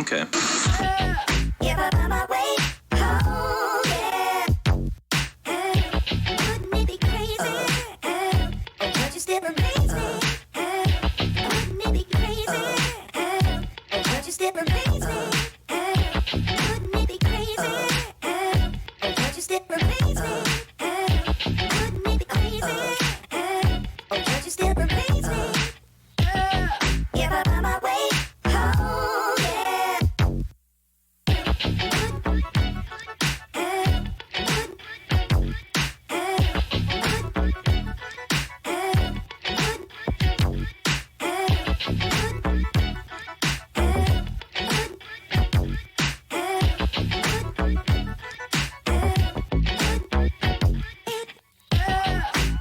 Okay. Give up on my way. Oh, yeah. Wouldn't it be crazy? Oh, but you still amaze me. Wouldn't it be crazy? Oh, but you still amaze me. Wouldn't it be crazy? Oh, but you still amaze me. Wouldn't it be crazy? Oh, but you still amaze me. Give up on my way. Oh, yeah.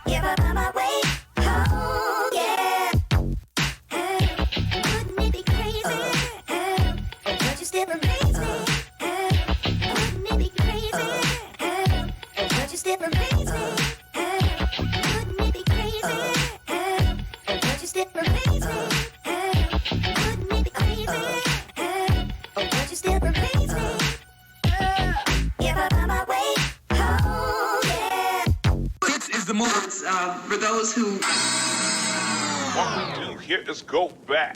Give up on my way. Oh, yeah. Wouldn't it be crazy? Oh, but you still amaze me. Wouldn't it be crazy? Oh, but you still amaze me. Wouldn't it be crazy? Oh, but you still amaze me. Wouldn't it be crazy? Oh, but you still amaze me. Give up on my way. Oh, yeah. This is the move for those who. What we do here is go back.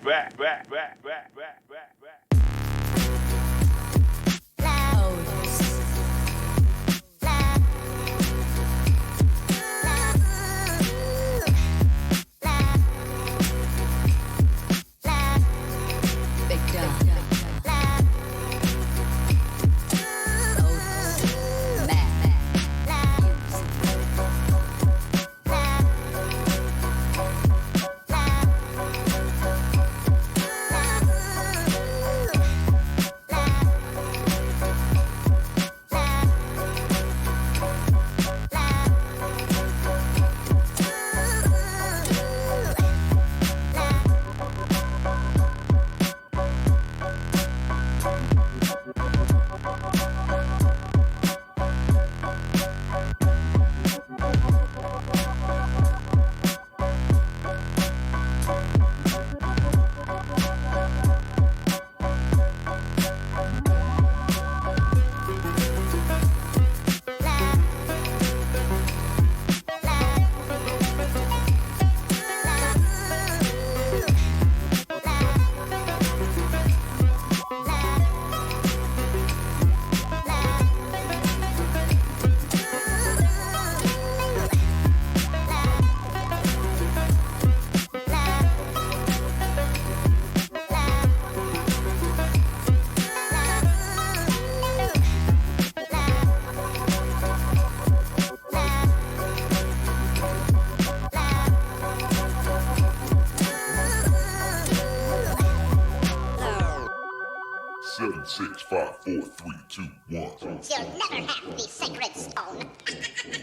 Seven, 6, 5, 4, 3, 2, 1. You'll never have the sacred stone.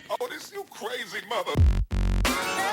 Oh, this you crazy mother. Oh,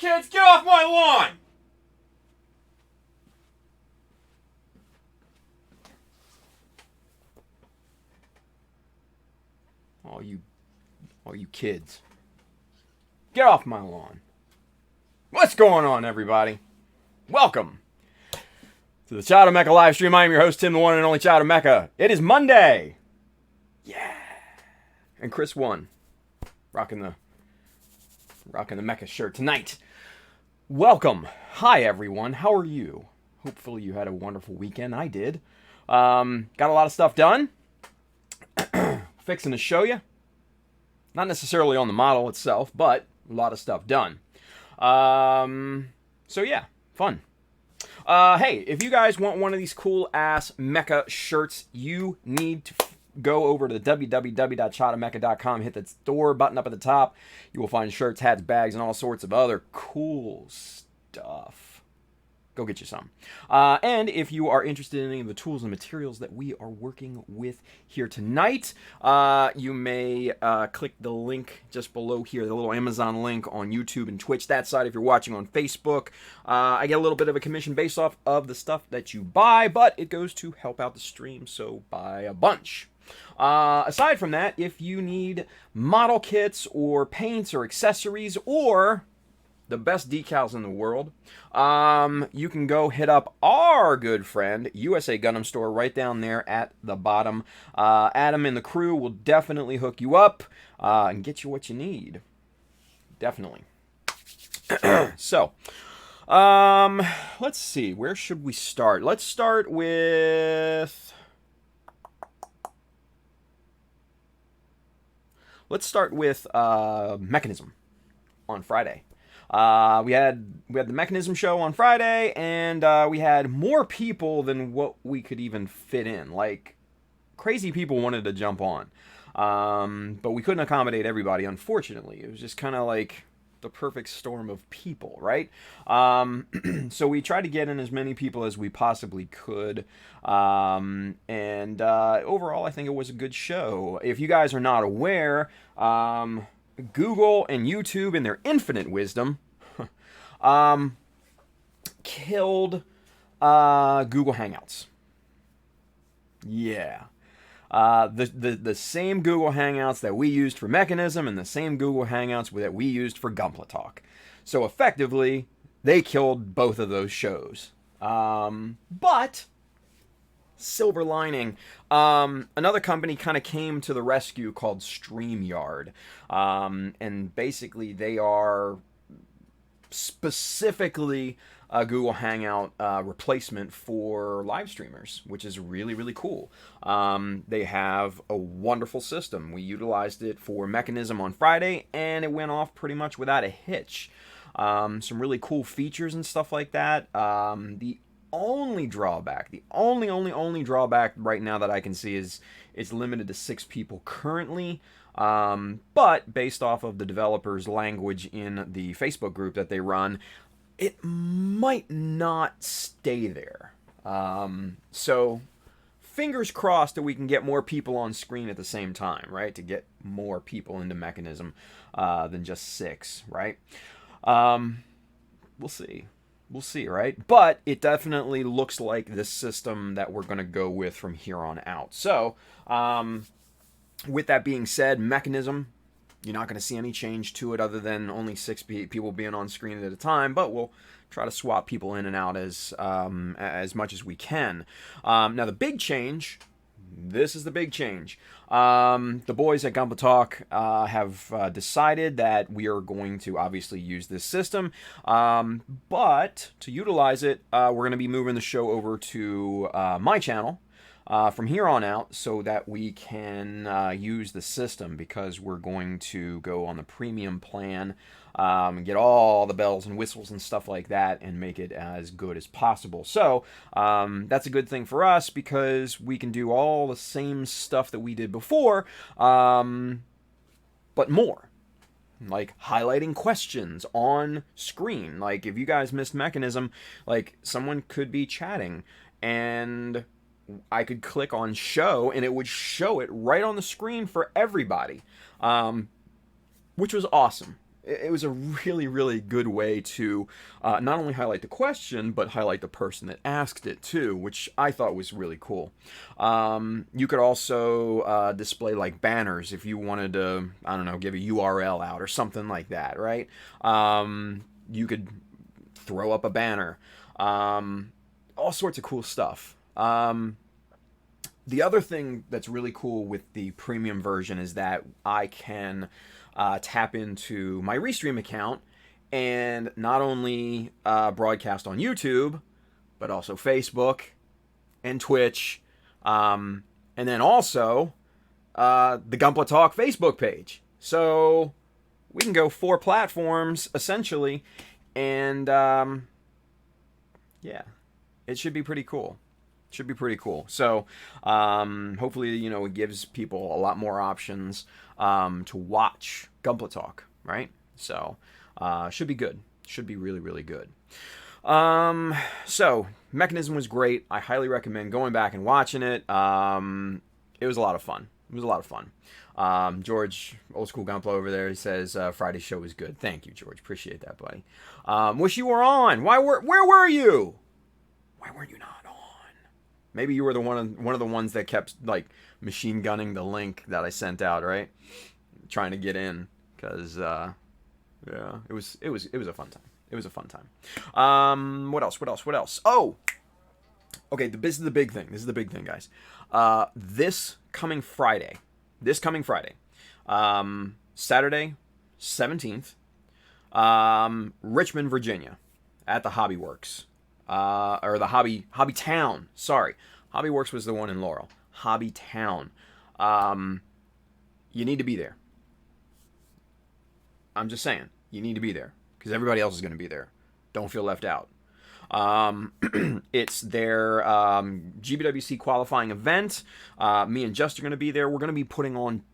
kids, get off my lawn! All you kids. Get off my lawn. What's going on, everybody? Welcome to the Child of Mecha live stream. I am your host, Tim, the one and only Child of Mecha. It is Monday. Yeah. And Chris won. Rocking the Mecha shirt tonight. Welcome. Hi, everyone. How are you? Hopefully you had a wonderful weekend. I did. Got a lot of stuff done. Fixing to show you. Not necessarily on the model itself, but a lot of stuff done. So yeah, fun. Hey, if you guys want one of these cool-ass mecha shirts, you need to go over to the www.childofmecha.com, hit the store button up at the top. You will find shirts, hats, bags, and all sorts of other cool stuff. Go get you some. And if you are interested in any of the tools and materials that we are working with here tonight, you may click the link just below here, the little Amazon link on YouTube and Twitch. That side, if you're watching on Facebook, I get a little bit of a commission based off of the stuff that you buy, but it goes to help out the stream, so buy a bunch. Aside from that, if you need model kits or paints or accessories or the best decals in the world, you can go hit up our good friend, USA Gundam Store, right down there at the bottom. Adam and the crew will definitely hook you up and get you what you need. Definitely. So, let's see. Where should we start? Let's start with... Mechanism on Friday. We had the Mechanism show on Friday, and we had more people than what we could even fit in. Like, crazy people wanted to jump on. But we couldn't accommodate everybody, unfortunately. It was just kind of like the perfect storm of people, right? So we tried to get in as many people as we possibly could. And overall, I think it was a good show. If you guys are not aware, Google and YouTube, in their infinite wisdom, killed Google Hangouts. Yeah. The same Google Hangouts that we used for Mechanism and the same Google Hangouts that we used for Gunpla Talk. So effectively, they killed both of those shows. But... silver lining, another company kind of came to the rescue called StreamYard, and basically they are specifically a Google Hangout replacement for live streamers, which is really, really cool. They have a wonderful system. We utilized it for Mechanism on Friday, and it went off pretty much without a hitch. Some really cool features and stuff like that. The only drawback, the only drawback right now that I can see is it's limited to 6 people currently. But based off of the developers' language in the Facebook group that they run, it might not stay there. So fingers crossed that we can get more people on screen at the same time, right? To get more people into Mechanism than just 6, right? We'll see. We'll see, right? But it definitely looks like the system that we're going to go with from here on out. So, with that being said, Mechanism, you're not going to see any change to it other than only 6 people being on screen at a time, but we'll try to swap people in and out as much as we can. Now, the big change... this is the big change. The boys at Gunpla Talk have decided that we are going to obviously use this system, but to utilize it, we're going to be moving the show over to my channel from here on out so that we can use the system, because we're going to go on the premium plan and get all the bells and whistles and stuff like that and make it as good as possible. So that's a good thing for us, because we can do all the same stuff that we did before, but more. Like highlighting questions on screen. Like if you guys missed Mechanism, like someone could be chatting and I could click on show and it would show it right on the screen for everybody, which was awesome. it was a really, really good way to not only highlight the question, but highlight the person that asked it too, which I thought was really cool. You could also display like banners if you wanted to, I don't know, give a URL out or something like that, right? You could throw up a banner. All sorts of cool stuff. The other thing that's really cool with the premium version is that I can tap into my Restream account and not only broadcast on YouTube, but also Facebook and Twitch, and then also the Gunpla Talk Facebook page. So we can go 4 platforms essentially, and yeah, it should be pretty cool. Should be pretty cool. So hopefully, you know, it gives people a lot more options to watch Gunpla Talk, right? So should be good. Should be really, really good. So Mechanism was great. I highly recommend going back and watching it. It was a lot of fun. It was a lot of fun. George, old school Gunpla over there, he says Friday's show was good. Thank you, George. Appreciate that, buddy. Wish you were on. Where were you? Why were you not on? Maybe you were one of the ones that kept like machine gunning the link that I sent out, right? Trying to get in, because yeah, it was a fun time. It was a fun time. What else? Oh, okay. This is the big thing. This is the big thing, guys. This coming Friday, Saturday, 17th, Richmond, Virginia, at the Hobby Works. Or the Hobby Town. Sorry, Hobby Works was the one in Laurel. Hobby Town. You need to be there. I'm just saying, you need to be there because everybody else is going to be there. Don't feel left out. It's their GBWC qualifying event. Me and Just are going to be there. We're going to be putting on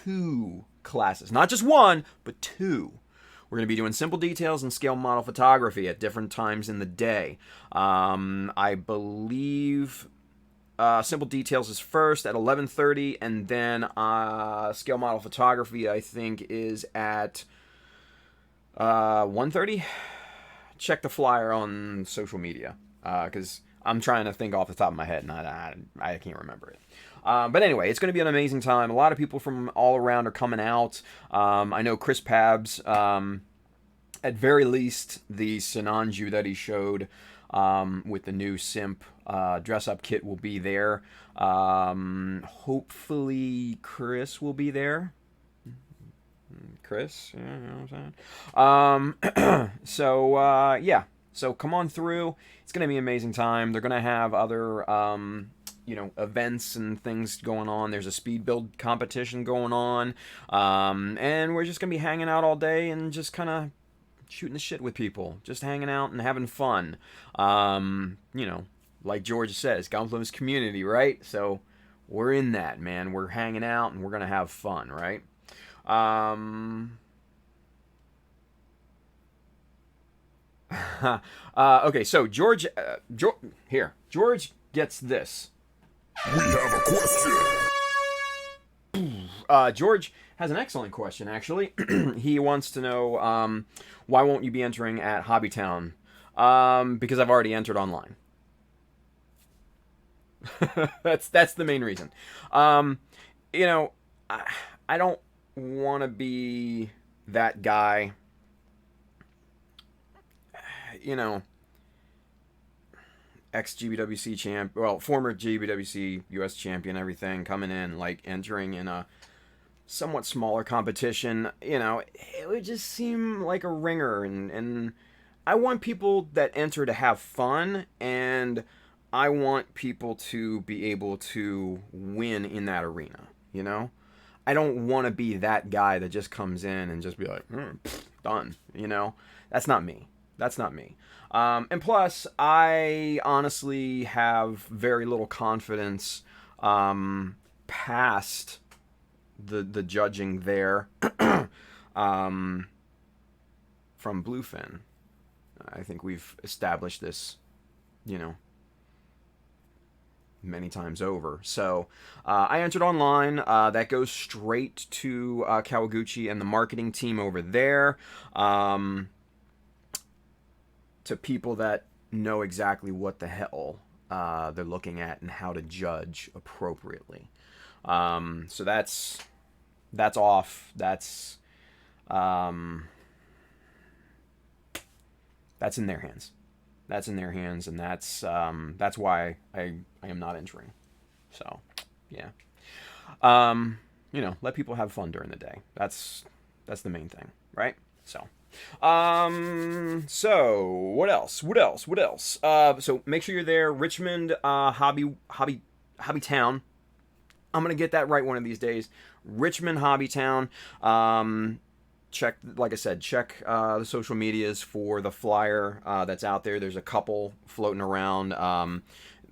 2 classes, not just 1, but 2. We're going to be doing simple details and scale model photography at different times in the day. I believe simple details is first at 11:30, and then scale model photography, I think, is at 1:30. Check the flyer on social media, because I'm trying to think off the top of my head, and I can't remember it. But anyway, it's going to be an amazing time. A lot of people from all around are coming out. I know Chris Pabs, at very least, the Sinanju that he showed with the new Simp dress-up kit will be there. Hopefully Chris will be there. Chris, you know what I'm saying? So, yeah. So come on through. It's going to be an amazing time. They're going to have other events and things going on. There's a speed build competition going on. And we're just going to be hanging out all day and just kind of shooting the shit with people. Just hanging out and having fun. Like George says, Gunpla's community, right? So we're in that, man. We're hanging out and we're going to have fun, right? Okay, so George gets this. We have a question. George has an excellent question, actually. He wants to know, why won't you be entering at Hobbytown? Because I've already entered online. That's the main reason. I don't want to be that guy. Ex-GBWC champ, former GBWC US champion, everything, coming in, like, entering in a somewhat smaller competition, it would just seem like a ringer, and I want people that enter to have fun, and I want people to be able to win in that arena, I don't want to be that guy that just comes in and just be like, done, That's not me. And plus, I honestly have very little confidence past the judging there from Bluefin. I think we've established this, many times over. So I entered online. That goes straight to Kawaguchi and the marketing team over there. To people that know exactly what the hell they're looking at and how to judge appropriately. So that's off. That's in their hands. That's in their hands, and that's why I am not entering. So, yeah. Let people have fun during the day. That's the main thing, right? So, what else? So make sure you're there. Richmond, Hobby Town. I'm gonna get that right one of these days. Richmond Hobby Town. Check, like I said, the social medias for the flyer that's out there. There's a couple floating around.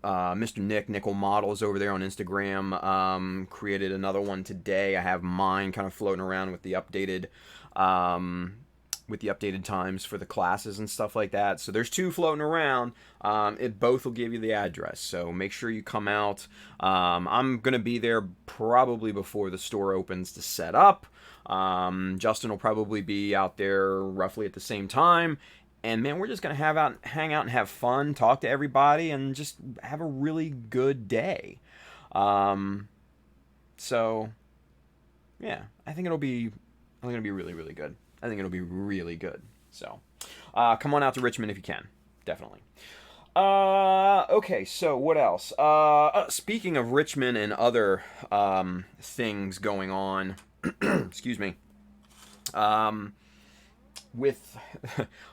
Mr. Nickel Models over there on Instagram created another one today. I have mine kind of floating around with the updated times for the classes and stuff like that. So there's 2 floating around. Both will give you the address. So make sure you come out. I'm going to be there probably before the store opens to set up. Justin will probably be out there roughly at the same time. And man, we're just going to hang out and have fun, talk to everybody, and just have a really good day. So yeah, I think it'll be really, really good. I think it'll be really good. So, come on out to Richmond if you can. Definitely. Okay, so what else? Speaking of Richmond and other things going on, excuse me, with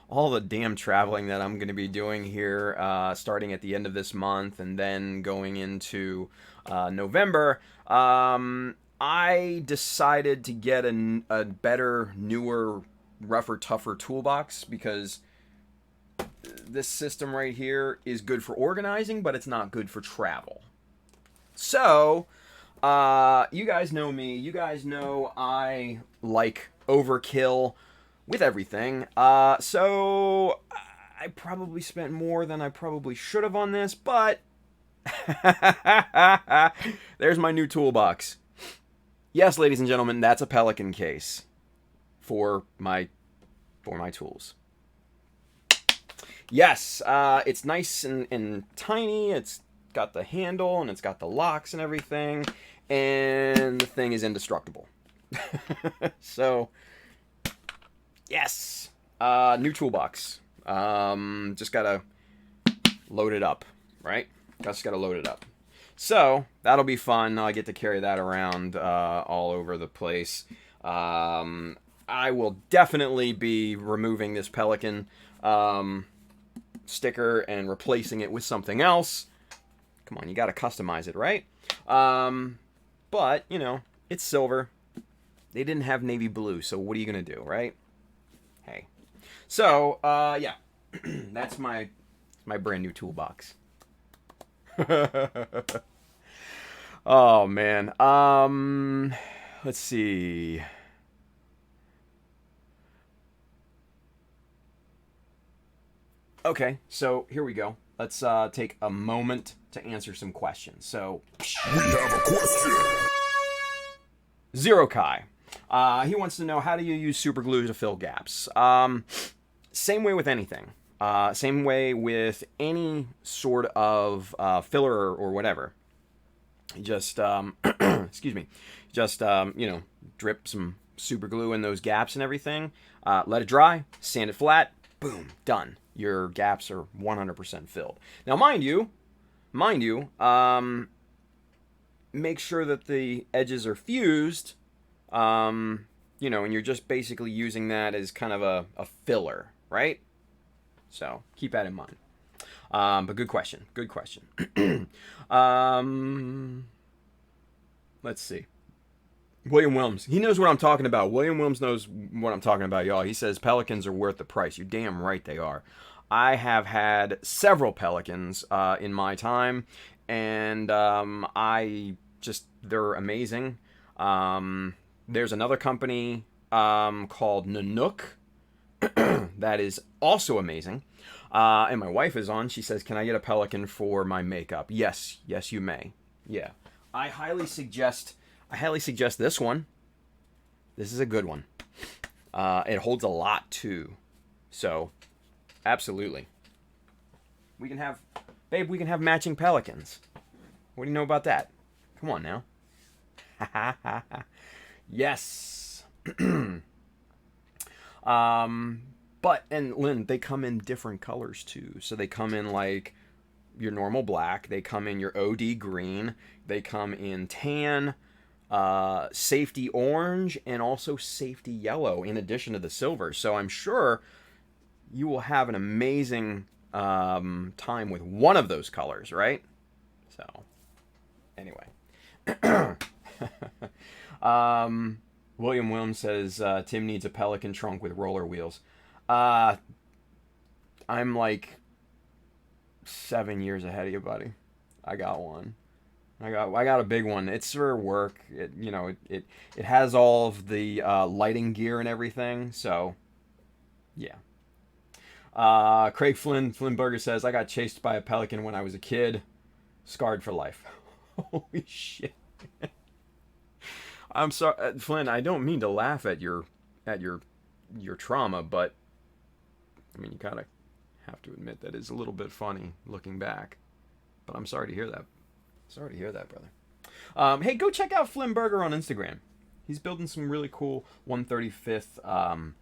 all the damn traveling that I'm going to be doing here, starting at the end of this month and then going into November, I decided to get a better, newer, rougher, tougher toolbox because this system right here is good for organizing, but it's not good for travel. So, you guys know me. You guys know I like overkill with everything. So, I probably spent more than I probably should have on this, but there's my new toolbox. Yes, ladies and gentlemen, that's a Pelican case for my tools. Yes, it's nice and tiny. It's got the handle and it's got the locks and everything, and the thing is indestructible. So, yes, new toolbox. Just gotta load it up, right? Just gotta load it up. So, that'll be fun. I get to carry that around all over the place. I will definitely be removing this Pelican sticker and replacing it with something else. Come on, you got to customize it, right? But, it's silver. They didn't have navy blue, so what are you going to do, right? Hey. So, yeah. That's my brand new toolbox. Oh, man. Let's see. Okay, so here we go. Let's take a moment to answer some questions. So, We have a question. Zero Kai. He wants to know, how do you use super glue to fill gaps? Same way with anything. Same way with any sort of filler or whatever. Just, excuse me, just, drip some super glue in those gaps and everything. Let it dry, sand it flat, boom, done. Your gaps are 100% filled. Now, mind you, make sure that the edges are fused, and you're just basically using that as kind of a filler, right? So, keep that in mind. But good question. Let's see. William Wilms. He knows what I'm talking about. William Wilms knows what I'm talking about, y'all. He says Pelicans are worth the price. You're damn right they are. I have had several Pelicans in my time, and they're amazing. There's another company called Nanook that is also amazing. And my wife is on. She says, "Can I get a pelican for my makeup?" Yes, you may. Yeah, I highly suggest this one. This is a good one. It holds a lot too, so absolutely. We can have matching pelicans. What do you know about that? Come on now. Yes. But, and Lynn, they come in different colors too. So they come in like your normal black. They come in your OD green. They come in tan, safety orange, and also safety yellow in addition to the silver. So I'm sure you will have an amazing time with one of those colors, right? So, anyway. William Williams says Tim needs a pelican trunk with roller wheels. I'm like 7 years ahead of you, buddy. I got one. I got a big one. It's for work. It has all of the lighting gear and everything. So, yeah. Craig Flynnberger says, I got chased by a pelican when I was a kid. Scarred for life. Holy shit. I'm sorry, Flynn, I don't mean to laugh at your trauma, but I mean, you kind of have to admit that it's a little bit funny looking back. But I'm sorry to hear that. Sorry to hear that, brother. Hey, go check out Flynnberger on Instagram. He's building some really cool 135th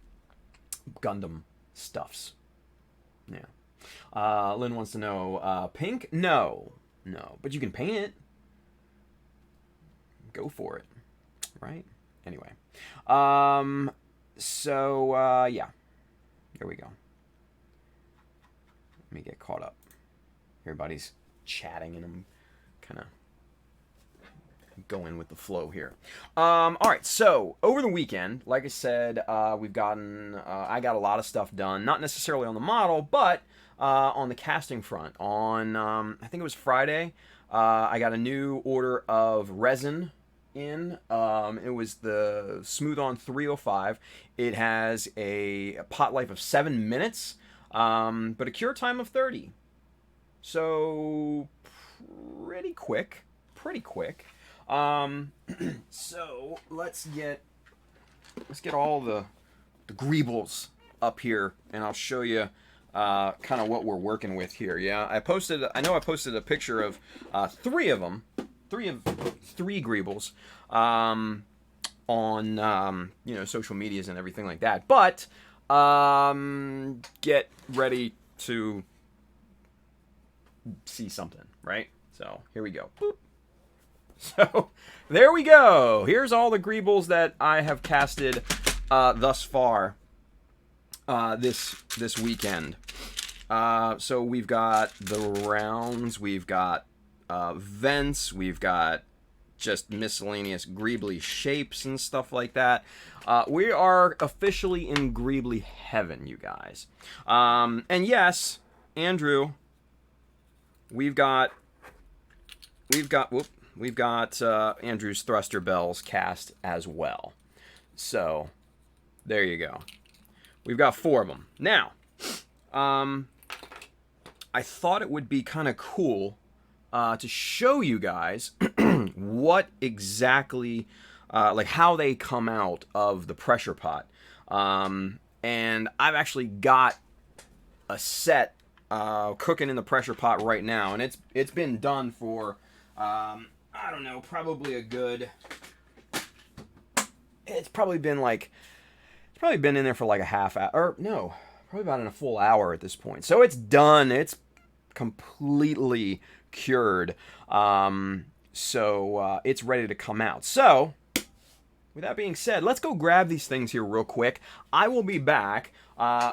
Gundam stuffs. Yeah. Lynn wants to know, pink? No. But you can paint it. Go for it. Right? Anyway. Yeah. Here we go. Let me get caught up. Everybody's chatting and I'm kind of going with the flow here. All right. So over the weekend, like I said, I got a lot of stuff done, not necessarily on the model, but on the casting front. On, I think it was Friday, I got a new order of resin in. It was the Smooth On 305. It has a pot life of 7 minutes, but a cure time of 30. So pretty quick. So let's get all the Greebles up here, and I'll show you kind of what we're working with here. Yeah, I posted a picture of three of them. Three Greebles on social medias and everything like that. But get ready to see something, right? So here we go. Boop. So there we go. Here's all the Greebles that I have casted thus far this weekend. So we've got the rounds, we've got vents, we've got just miscellaneous Greeble shapes and stuff like that. We are officially in Greeble heaven, you guys. And yes, Andrew, we've got Andrew's thruster bells cast as well. So there you go. We've got 4 of them. Now, I thought it would be kind of cool to show you guys what exactly, like how they come out of the pressure pot. And I've actually got a set cooking in the pressure pot right now, and it's been done for I don't know, probably a good. It's probably been in there for like a half hour, or no, probably about in a full hour at this point. So it's done. It's completely cured. So it's ready to come out. So with that being said, let's go grab these things here real quick. I will be back.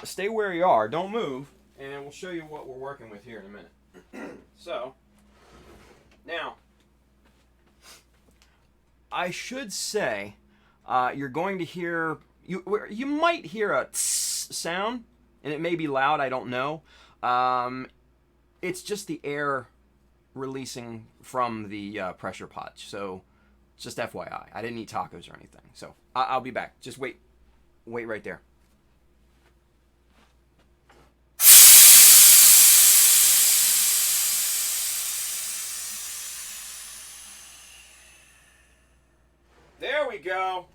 Stay where you are. Don't move. And we'll show you what we're working with here in a minute. So, now, I should say, you're going to hear, you might hear a tss sound, and it may be loud, I don't know. It's just the air releasing from the pressure pot, so just FYI. I didn't eat tacos or anything, so I'll be back. Just wait right there. There we go.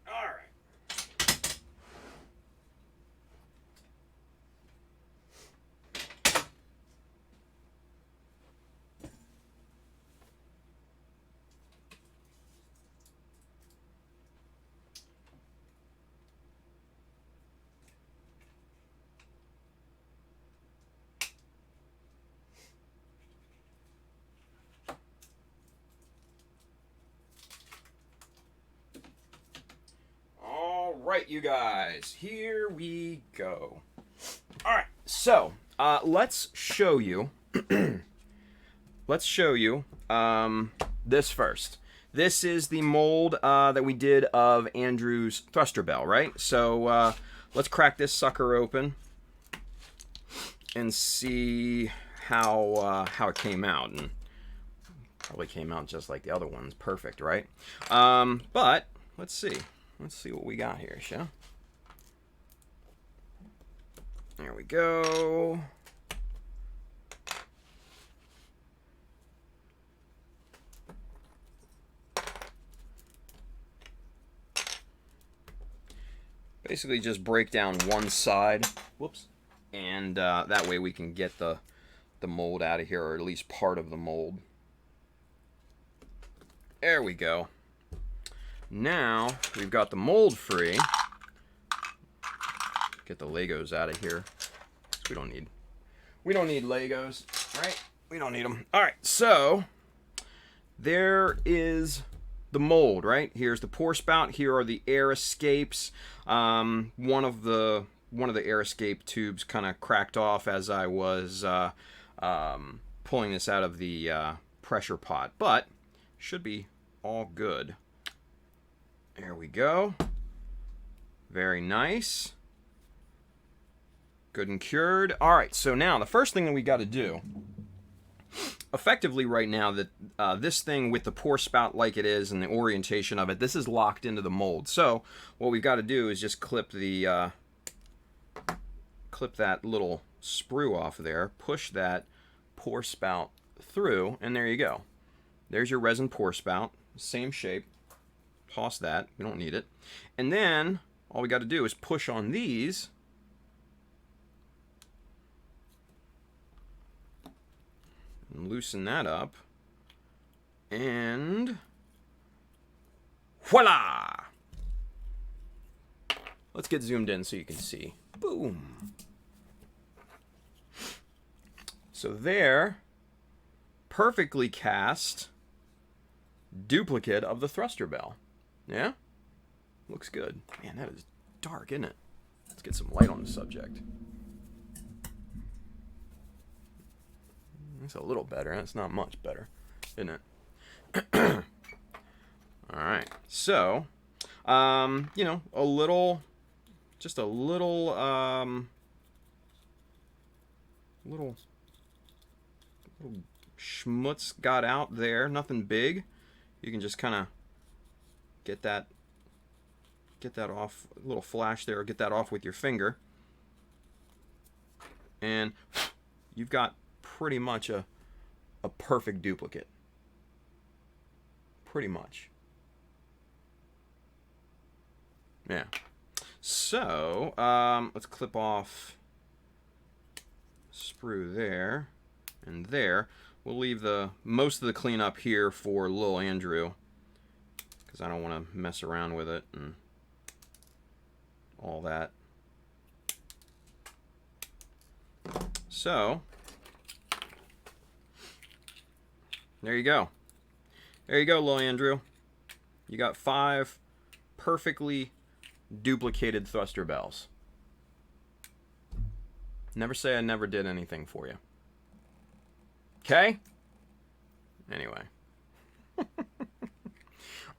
All right. All right, you guys, here we go. All right, so let's show you. Let's show you this first. This is the mold that we did of Andrew's thruster bell, right? So let's crack this sucker open and see how it came out. And probably came out just like the other ones, perfect, right? But let's see. Let's see what we got here, shall? There we go. Basically just break down one side. Whoops. And that way we can get the mold out of here, or at least part of the mold. There we go. Now we've got the mold free. Get the Legos out of here. We don't need Legos, right? We don't need them. All right, so there is the mold, right? Here's the pour spout. Here are the air escapes. One of the air escape tubes kind of cracked off as I was pulling this out of the pressure pot, but should be all good. There we go. Very nice. Good and cured. All right, so now the first thing that we got to do, effectively right now, that this thing with the pour spout like it is and the orientation of it, this is locked into the mold. So what we've got to do is just clip that little sprue off there, push that pour spout through, and there you go. There's your resin pour spout, same shape. Toss that, we don't need it. And then all we got to do is push on these. And loosen that up. And voila! Let's get zoomed in so you can see. Boom. So there, perfectly cast duplicate of the thruster bell. Yeah? Looks good. Man, that is dark, isn't it? Let's get some light on the subject. That's a little better. That's not much better, isn't it? Alright. So, you know, little schmutz got out there. Nothing big. You can just kind of get that off, a little flash there, or get that off with your finger, and you've got pretty much a perfect duplicate. Pretty much. Yeah. So let's clip off sprue there and there. We'll leave the most of the cleanup here for little Andrew, because I don't want to mess around with it and all that. So there you go. There you go, little Andrew. You got 5 perfectly duplicated thruster bells. Never say I never did anything for you. Okay? Anyway.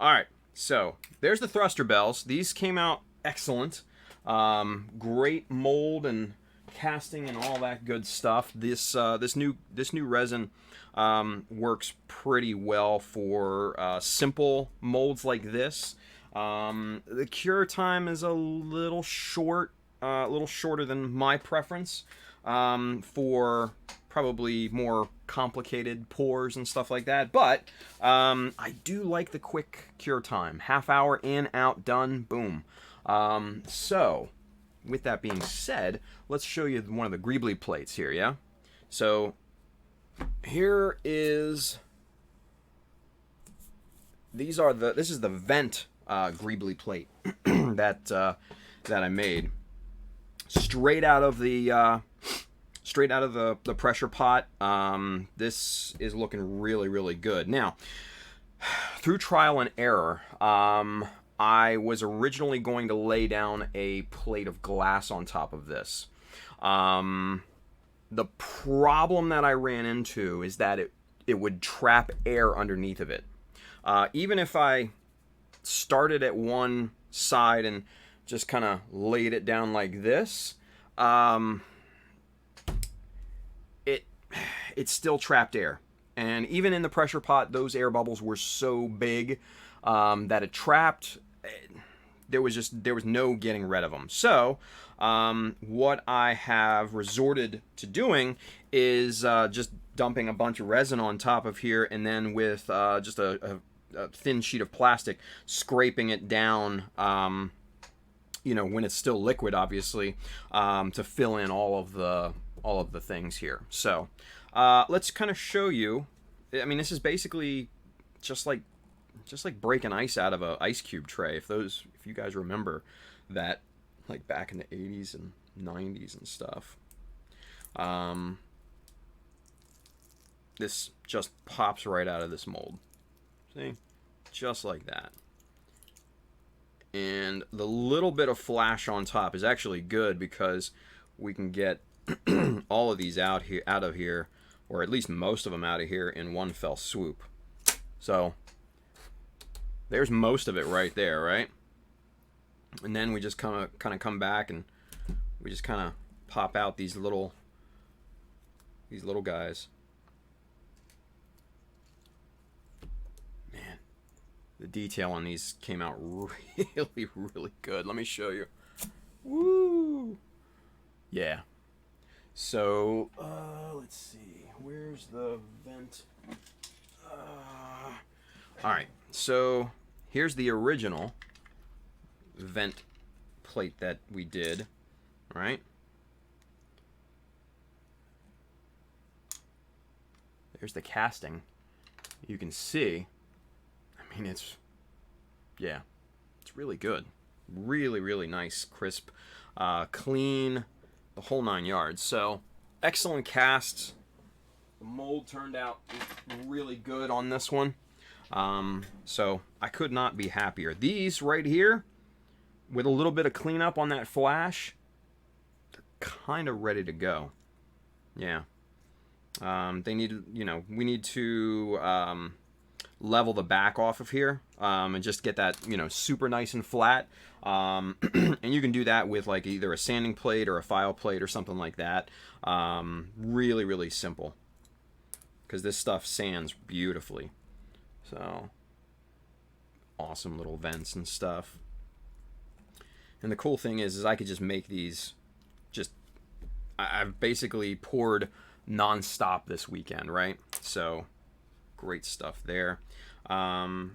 Alright, so there's the thruster bells. These came out excellent. Great mold and casting and all that good stuff. This new resin works pretty well for simple molds like this. The cure time is a little shorter than my preference. for probably more complicated pours and stuff like that. But I do like the quick cure time. Half hour in, out, done, boom. So, with that being said, let's show you one of the Greeble plates here, yeah? So, here is... This is the vent Greeble plate that I made. Straight out of the pressure pot. This is looking really, really good. Now, through trial and error, I was originally going to lay down a plate of glass on top of this. The problem that I ran into is that it would trap air underneath of it. Even if I started at one side and just kind of laid it down like this, it still trapped air. And even in the pressure pot, those air bubbles were so big that it trapped. There was no getting rid of them. So what I have resorted to doing is just dumping a bunch of resin on top of here, and then with just a thin sheet of plastic, scraping it down, when it's still liquid, obviously, to fill in all of the things here. So let's kind of show you. I mean, this is basically just like breaking ice out of an ice cube tray. If you guys remember that, like back in the 80s and 90s and stuff. This just pops right out of this mold. See? Just like that. And the little bit of flash on top is actually good because we can get all of these out of here, or at least most of them out of here in one fell swoop. So there's most of it right there, right? And then we just kind of come back and we just kind of pop out these little guys. Man, the detail on these came out really, really good. Let me show you. Woo! Yeah. So, let's see. Where's the vent? Alright, so here's the original vent plate that we did, right? There's the casting. You can see, I mean, it's really good. Really, really nice, crisp, clean, the whole 9 yards. So, excellent casts. The mold turned out really good on this one. So, I could not be happier. These right here, with a little bit of cleanup on that flash, they're kind of ready to go. Yeah. We need to level the back off of here and just get that, super nice and flat. And you can do that with like either a sanding plate or a file plate or something like that. Really, really simple. Because this stuff sands beautifully. So, awesome little vents and stuff. And the cool thing is I could just make these I've basically poured non-stop this weekend, right? So, great stuff there. And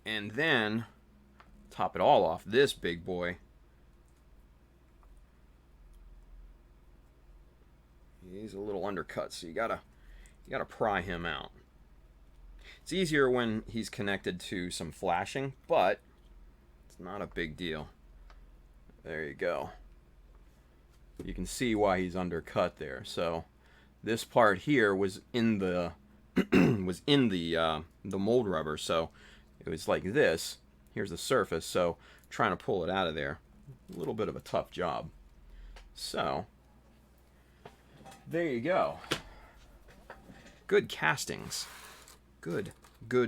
then, top it all off, this big boy. He's a little undercut, so you gotta pry him out. It's easier when he's connected to some flashing, but it's not a big deal. There you go. You can see why he's undercut there. So this part here was in the the mold rubber, so it was like this. Here's the surface, so trying to pull it out of there, a little bit of a tough job. So there you go. Good castings. Good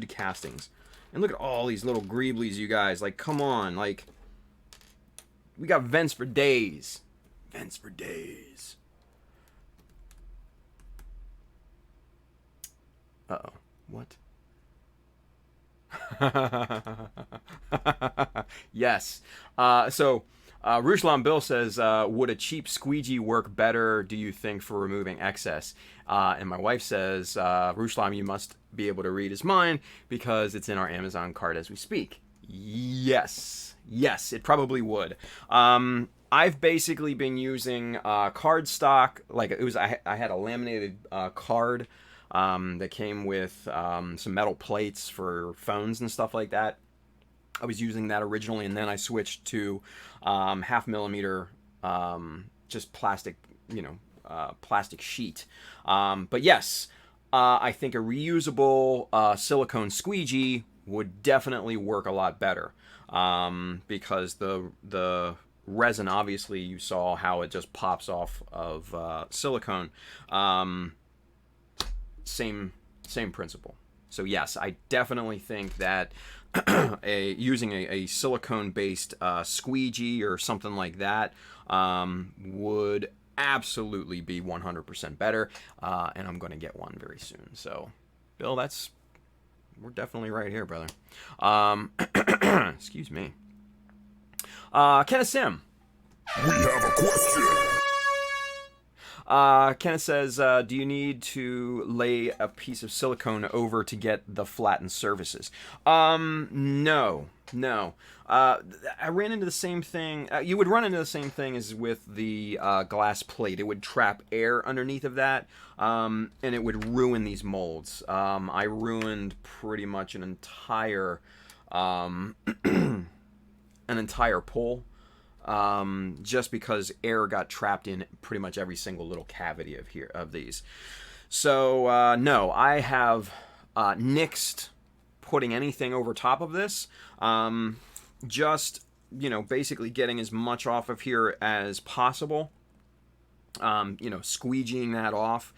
castings. And look at all these little Greeblies, you guys. Like, come on. Like, we got vents for days. Vents for days. Uh-oh. What? Yes. Ruslan Bill says, would a cheap squeegee work better, do you think, for removing excess? And my wife says, Ruslan, you must be able to read his mind because it's in our Amazon cart as we speak. Yes, it probably would. I've basically been using cardstock. Like it was, I had a laminated card that came with some metal plates for phones and stuff like that. I was using that originally, and then I switched to 1/2 millimeter, just plastic, plastic sheet. But yes, I think a reusable silicone squeegee would definitely work a lot better, because the resin, obviously, you saw how it just pops off of silicone. Same principle. So yes, I definitely think that using a silicone-based squeegee or something like that would absolutely be 100% better, and I'm going to get one very soon. So, Bill, we're definitely right here, brother. Excuse me. Kenneth Sim. We have a question. Kenneth says, do you need to lay a piece of silicone over to get the flattened surfaces? No. I ran into the same thing. You would run into the same thing as with the glass plate. It would trap air underneath of that, and it would ruin these molds. I ruined pretty much an entire pull. Just because air got trapped in pretty much every single little cavity of these. So no, I have nixed putting anything over top of this. Just basically getting as much off of here as possible. Squeegeeing that off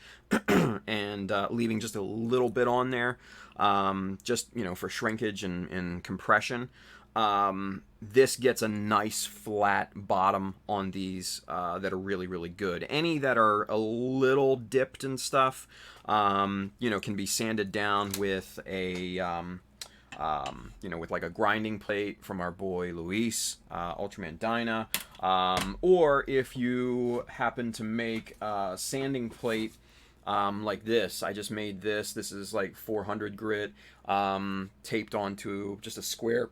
and leaving just a little bit on there, just for shrinkage and compression. This gets a nice flat bottom on these that are really, really good. Any that are a little dipped and stuff, can be sanded down with with like a grinding plate from our boy Luis, Ultraman Dyna, or if you happen to make a sanding plate like this. I just made this. This is like 400 grit, taped onto just a square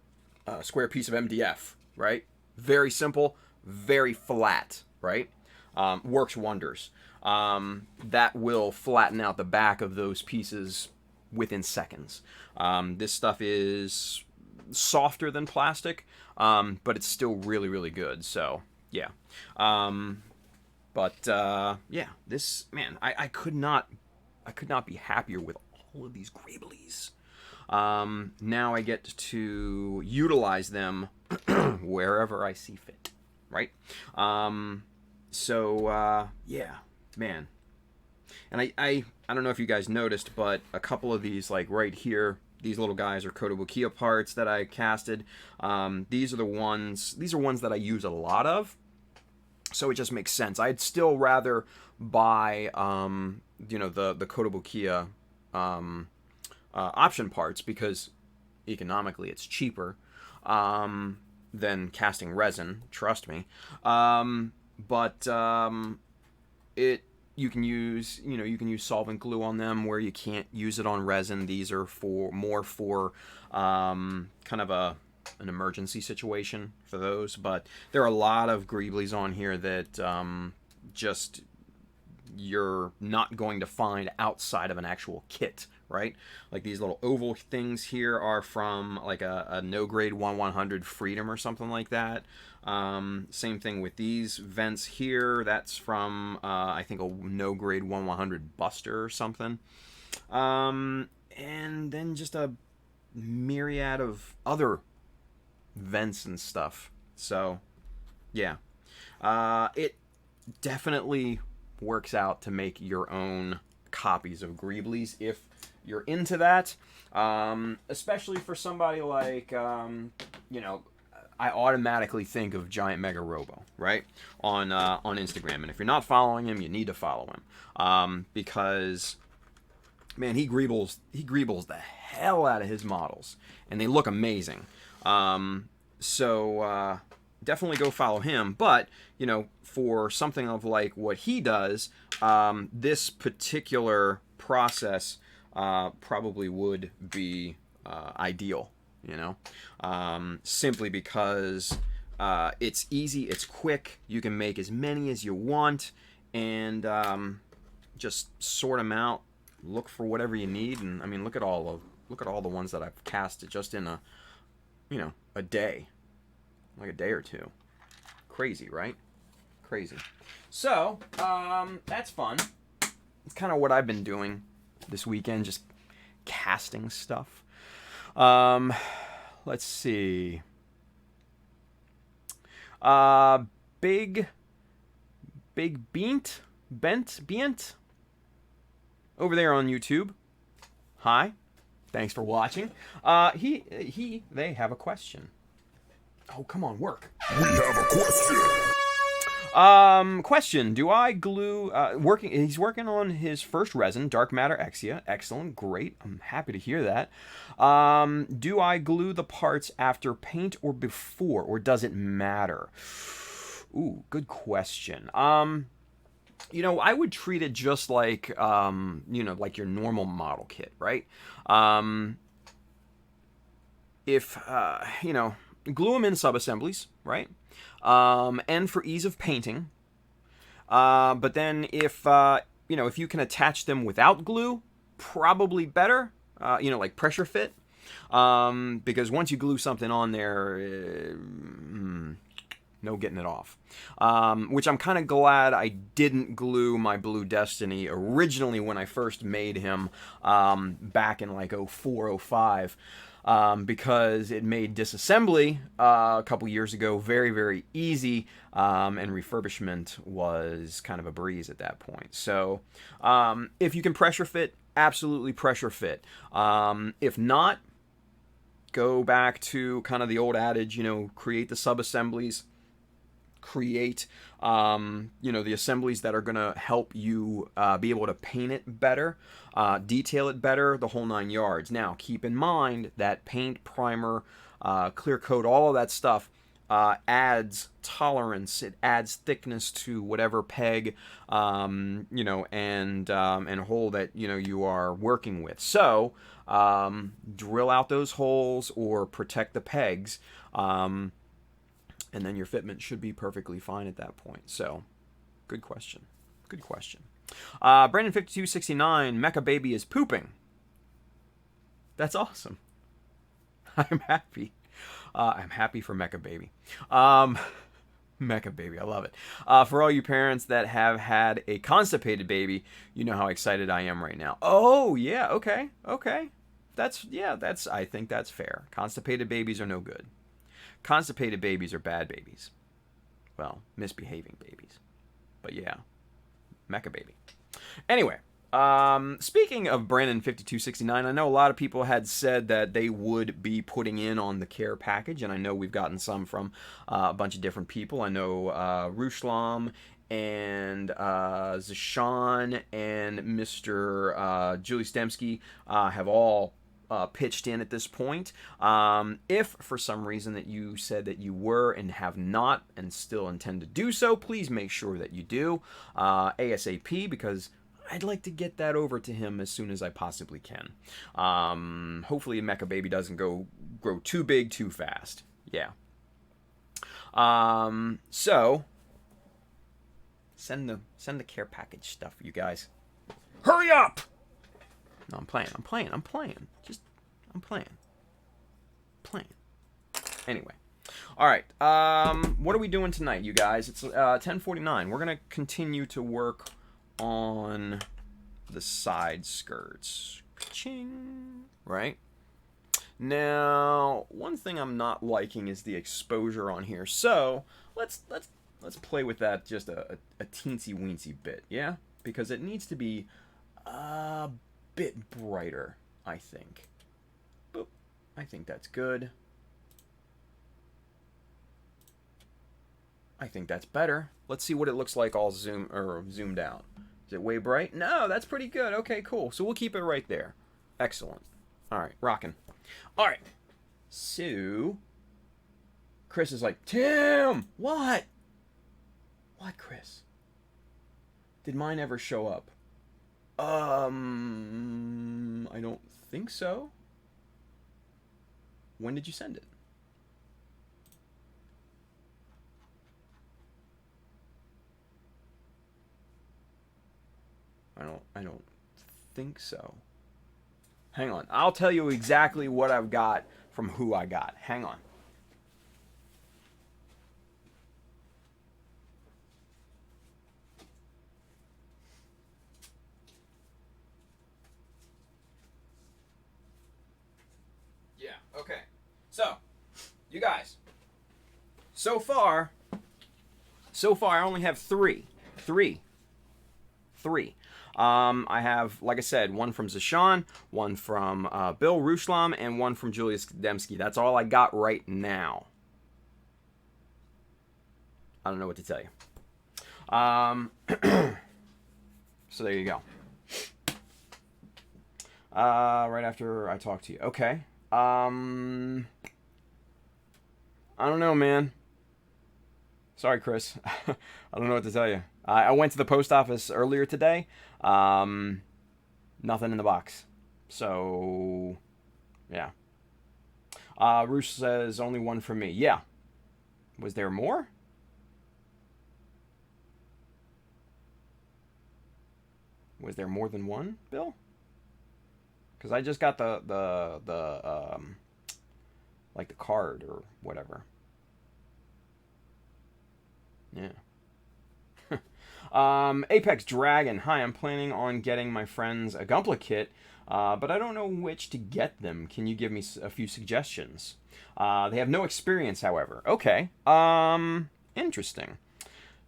piece of MDF, right? Very simple, very flat, right? Works wonders. That will flatten out the back of those pieces within seconds. This stuff is softer than plastic, but it's still really, really good. So, yeah. This, man, I could not be happier with all of these Greeblies. Now I get to utilize them wherever I see fit, right? Yeah, man. And I don't know if you guys noticed, but a couple of these, like right here, these little guys are Kotobukiya parts that I casted. These are ones that I use a lot of, so it just makes sense. I'd still rather buy, the Kotobukiya option parts because economically it's cheaper than casting resin. Trust me. You can use solvent glue on them where you can't use it on resin. These are more for kind of an emergency situation for those. But there are a lot of Greeblies on here that just you're not going to find outside of an actual kit, right? Like these little oval things here are from like a no grade 1/100 Freedom or something like that. Same thing with these vents here. That's from I think a no grade 1/100 Buster or something. And then just a myriad of other vents and stuff. So yeah, it definitely works out to make your own copies of Greeblies if you're into that, especially for somebody like I automatically think of Giant Mega Robo, right, on Instagram. And if you're not following him, you need to follow him, because man, he Greebles the hell out of his models, and they look amazing. definitely go follow him. But, you know, for something of like what he does, this particular process probably would be ideal, you know, simply because it's easy, it's quick, you can make as many as you want, and just sort them out, look for whatever you need, and I mean, look at all the ones that I've casted just in a, you know, a day, like a day or two. Crazy, right? Crazy. So that's fun. It's kind of what I've been doing this weekend, just casting stuff. Let's see. Big Beant over there on YouTube. Hi. Thanks for watching. They have a question. Oh, come on, work. We have a question. Question. Do I glue, he's working on his first resin, Dark Matter Exia. Excellent. Great. I'm happy to hear that. Do I glue the parts after paint or before, or does it matter? Ooh, good question. You know, I would treat it just like, you know, like your normal model kit, right? If, you know, glue them in sub-assemblies, right? And for ease of painting. But then if, you know, if you can attach them without glue, probably better, you know, like pressure fit. Because once you glue something on there, no getting it off. Which I'm kind of glad I didn't glue my Blue Destiny originally when I first made him back in like 04, 05. Because it made disassembly a couple years ago very, very easy, and refurbishment was kind of a breeze at that point. So if you can pressure fit, absolutely pressure fit. If not, go back to kind of the old adage, you know, create the sub-assemblies, create, you know, the assemblies that are going to help you be able to paint it better, detail it better, the whole 9 yards. Now, keep in mind that paint, primer, clear coat, all of that stuff adds tolerance. It adds thickness to whatever peg, you know, and hole that, you know, you are working with. So, drill out those holes or protect the pegs, and then your fitment should be perfectly fine at that point. So, good question. Good question. Brandon5269, Mecha Baby is pooping. That's awesome. I'm happy. I'm happy for Mecha Baby. Mecha Baby, I love it. For all you parents that have had a constipated baby, you know how excited I am right now. Oh, yeah, okay. I think that's fair. Constipated babies are no good. Constipated babies are bad babies. Well, misbehaving babies. But yeah, Mecha Baby. Anyway, speaking of Brandon5269, I know a lot of people had said that they would be putting in on the care package, and I know we've gotten some from a bunch of different people. I know Rushlam and Zashawn and Mr. Julie Stemsky have all pitched in at this point. If for some reason that you said that you were and have not and still intend to do so, please make sure that you do ASAP, because I'd like to get that over to him as soon as I possibly can. Hopefully Mecha Baby doesn't grow too big too fast. Yeah. So send the care package stuff, you guys. Hurry up! No, I'm playing. I'm playing. Anyway. Alright. What are we doing tonight, you guys? It's 10:49. We're going to continue to work on the side skirts. Ka-ching. Right? Now, one thing I'm not liking is the exposure on here. So, let's play with that just a teensy-weensy bit, yeah? Because it needs to be a bit brighter, I think. Boop. I think that's good. I think that's better. Let's see what it looks like all zoomed out. Is it way bright? No, that's pretty good. Okay, cool. So we'll keep it right there. Excellent. All right, rocking. All right. So, Chris is like, Tim, what? What, Chris? Did mine ever show up? I don't think so. When did you send it? I don't think so. Hang on. I'll tell you exactly what I've got from who I got. Hang on. Yeah, okay. So, you guys. So far, I only have three. I have, like I said, one from Zashawn, one from Bill Rushlam, and one from Julius Dembski. That's all I got right now. I don't know what to tell you. So there you go. Right after I talk to you. Okay. I don't know, man. Sorry, Chris. I don't know what to tell you. I went to the post office earlier today. Nothing in the box. So, yeah. Roosh says only one for me. Yeah. Was there more? Was there more than one, Bill? Because I just got the like the card or whatever. Yeah. Apex Dragon. Hi, I'm planning on getting my friends a Gunpla kit, but I don't know which to get them. Can you give me a few suggestions? They have no experience, however. Okay. Interesting.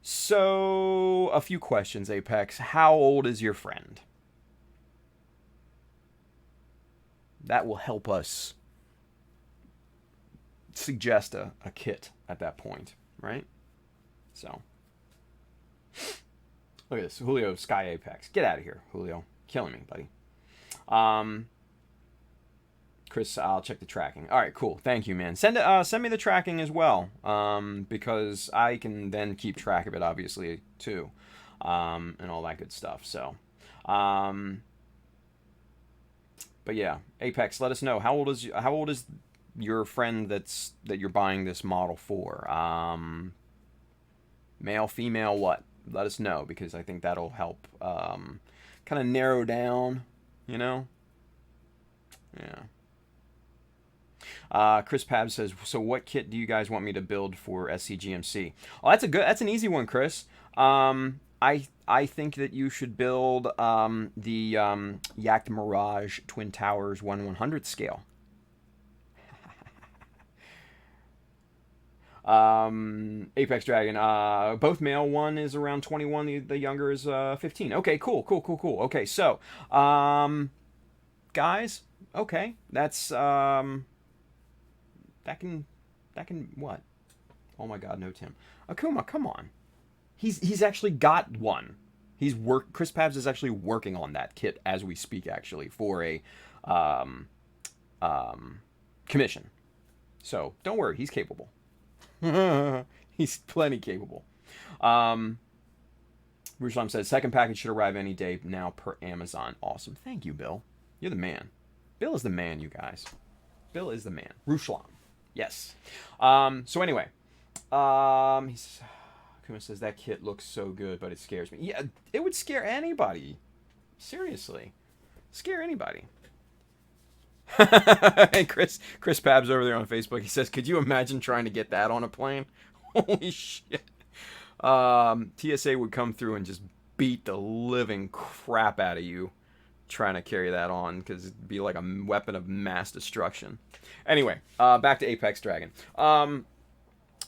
So, a few questions, Apex. How old is your friend? That will help us suggest a kit at that point, right? So, look at this. Julio, Sky Apex. Get out of here, Julio. Killing me, buddy. Chris, I'll check the tracking. All right, cool. Thank you, man. Send me the tracking as well, because I can then keep track of it, obviously, too, and all that good stuff. So, but yeah, Apex, let us know how old is your friend that you're buying this model for? Male, female, what? Let us know, because I think that'll help kind of narrow down, you know? Yeah. Chris Pab says, so what kit do you guys want me to build for SCGMC? Oh, that's an easy one, Chris. I think that you should build the Yacht Mirage Twin Towers 1/100 scale. Apex Dragon, both male. One is around 21, the younger is 15. Okay, cool. Okay, so guys, okay, that's that can what? Oh my god, no, Tim. Akuma, come on. He's actually got one. Chris Pabs is actually working on that kit as we speak, actually, for a commission. So don't worry, he's capable. He's plenty capable. Ruslam says, second package should arrive any day now per Amazon. Awesome. Thank you, Bill. You're the man. Bill is the man, you guys. Bill is the man. Ruslam. Yes. So anyway, Kuma says that kit looks so good, but it scares me. Yeah, it would scare anybody. Seriously. Scare anybody. Hey, Chris Pabs over there on Facebook, he says, could you imagine trying to get that on a plane? Holy shit. TSA would come through and just beat the living crap out of you trying to carry that on, because it'd be like a weapon of mass destruction. Anyway, back to Apex Dragon.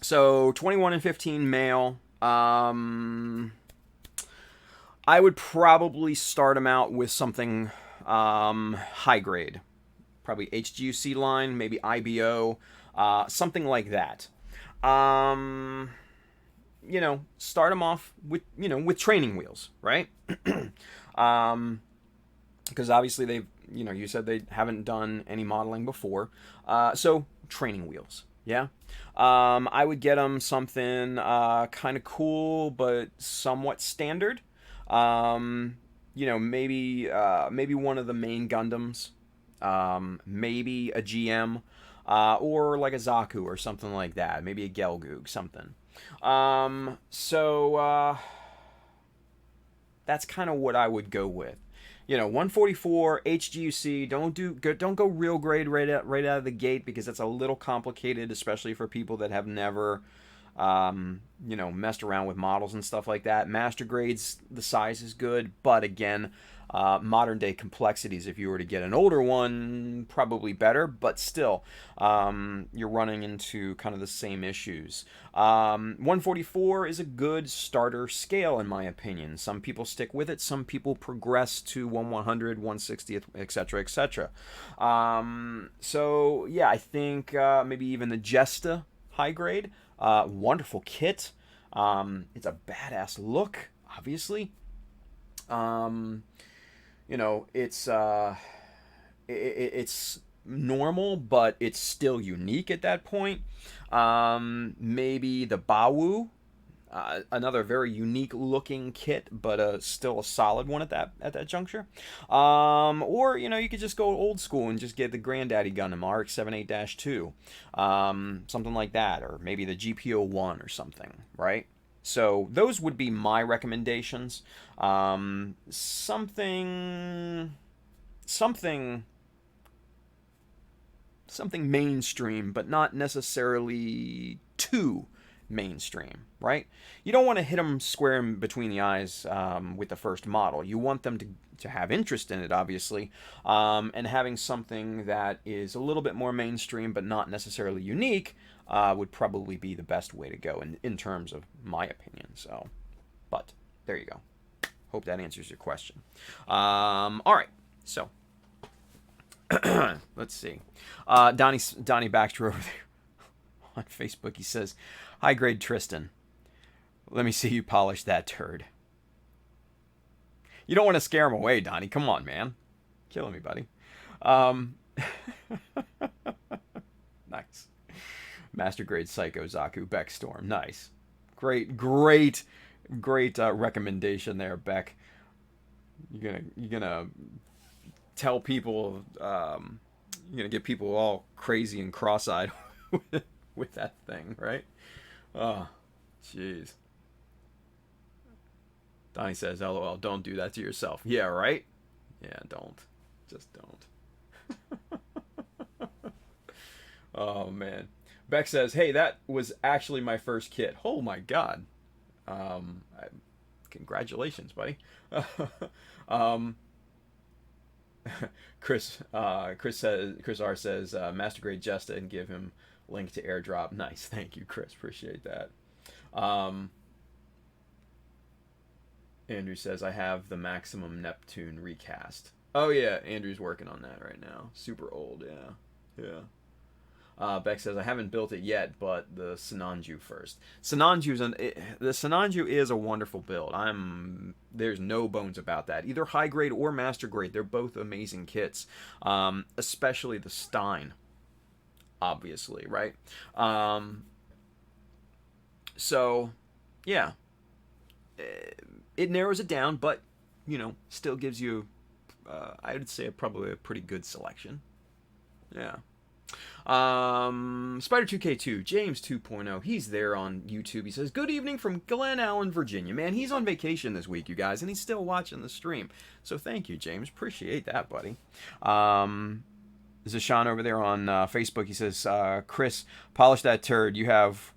So 21 and 15 male. I would probably start them out with something high grade. Probably HGUC line, maybe IBO, something like that. Start them off with, with training wheels, right? Because obviously you said they haven't done any modeling before. So training wheels, Yeah. I would get him something kind of cool but somewhat standard. Maybe one of the main Gundams. Maybe a GM, or like a Zaku or something like that. Maybe a Gelgoog, something. So that's kind of what I would go with. 144 HGUC. Don't go real grade right out of the gate, because that's a little complicated, especially for people that have never, messed around with models and stuff like that. Master grades, the size is good, but again, modern day complexities, if you were to get an older one, probably better, but still, you're running into kind of the same issues. 144 is a good starter scale, in my opinion. Some people stick with it, some people progress to 1/100, 1/60th, etc., etc. So yeah, I think maybe even the Jesta high grade, wonderful kit. It's a badass look, obviously. It's normal, but it's still unique at that point. Maybe the Bawu, another very unique looking kit, but still a solid one at that juncture. Or you could just go old school and just get the Granddaddy Gundam RX-78-2, something like that, or maybe the GPO-1 or something, right? So those would be my recommendations. Something mainstream, but not necessarily too mainstream, right? You don't want to hit them square in between the eyes with the first model. You want them to have interest in it, obviously, and having something that is a little bit more mainstream, but not necessarily unique, would probably be the best way to go in terms of my opinion. So, but there you go. Hope that answers your question. All right, so let's see. Donnie Baxter over there on Facebook, he says, "High grade Tristan, let me see you polish that turd." You don't want to scare him away, Donnie. Come on, man. Killing me, buddy. Nice. Master grade Psycho Zaku Beck Storm. Nice. Great recommendation there, Beck. You're gonna tell people, you're gonna get people all crazy and cross-eyed with that thing, right? Oh, jeez. Donnie says, "LOL, don't do that to yourself." Yeah, right? Yeah, don't. Just don't. Oh, man. Beck says, "Hey, that was actually my first kit." Oh, my God. Congratulations, buddy. Chris R says, "Master grade Jesta and give him link to airdrop." Nice. Thank you, Chris. Appreciate that. Andrew says, "I have the Maximum Neptune recast." Oh, yeah. Andrew's working on that right now. Super old, yeah. Yeah. Beck says, "I haven't built it yet, but the Sinanju first." The Sinanju is a wonderful build. There's no bones about that. Either high grade or master grade, they're both amazing kits. Especially the Stein, obviously, right? So, yeah. It narrows it down, but, still gives you, I would say, probably a pretty good selection. Yeah. Spider2K2, James 2.0, he's there on YouTube. He says, "Good evening from Glen Allen, Virginia." Man, he's on vacation this week, you guys, and he's still watching the stream. So thank you, James. Appreciate that, buddy. Zashan over there on Facebook, he says, "Chris, polish that turd. You have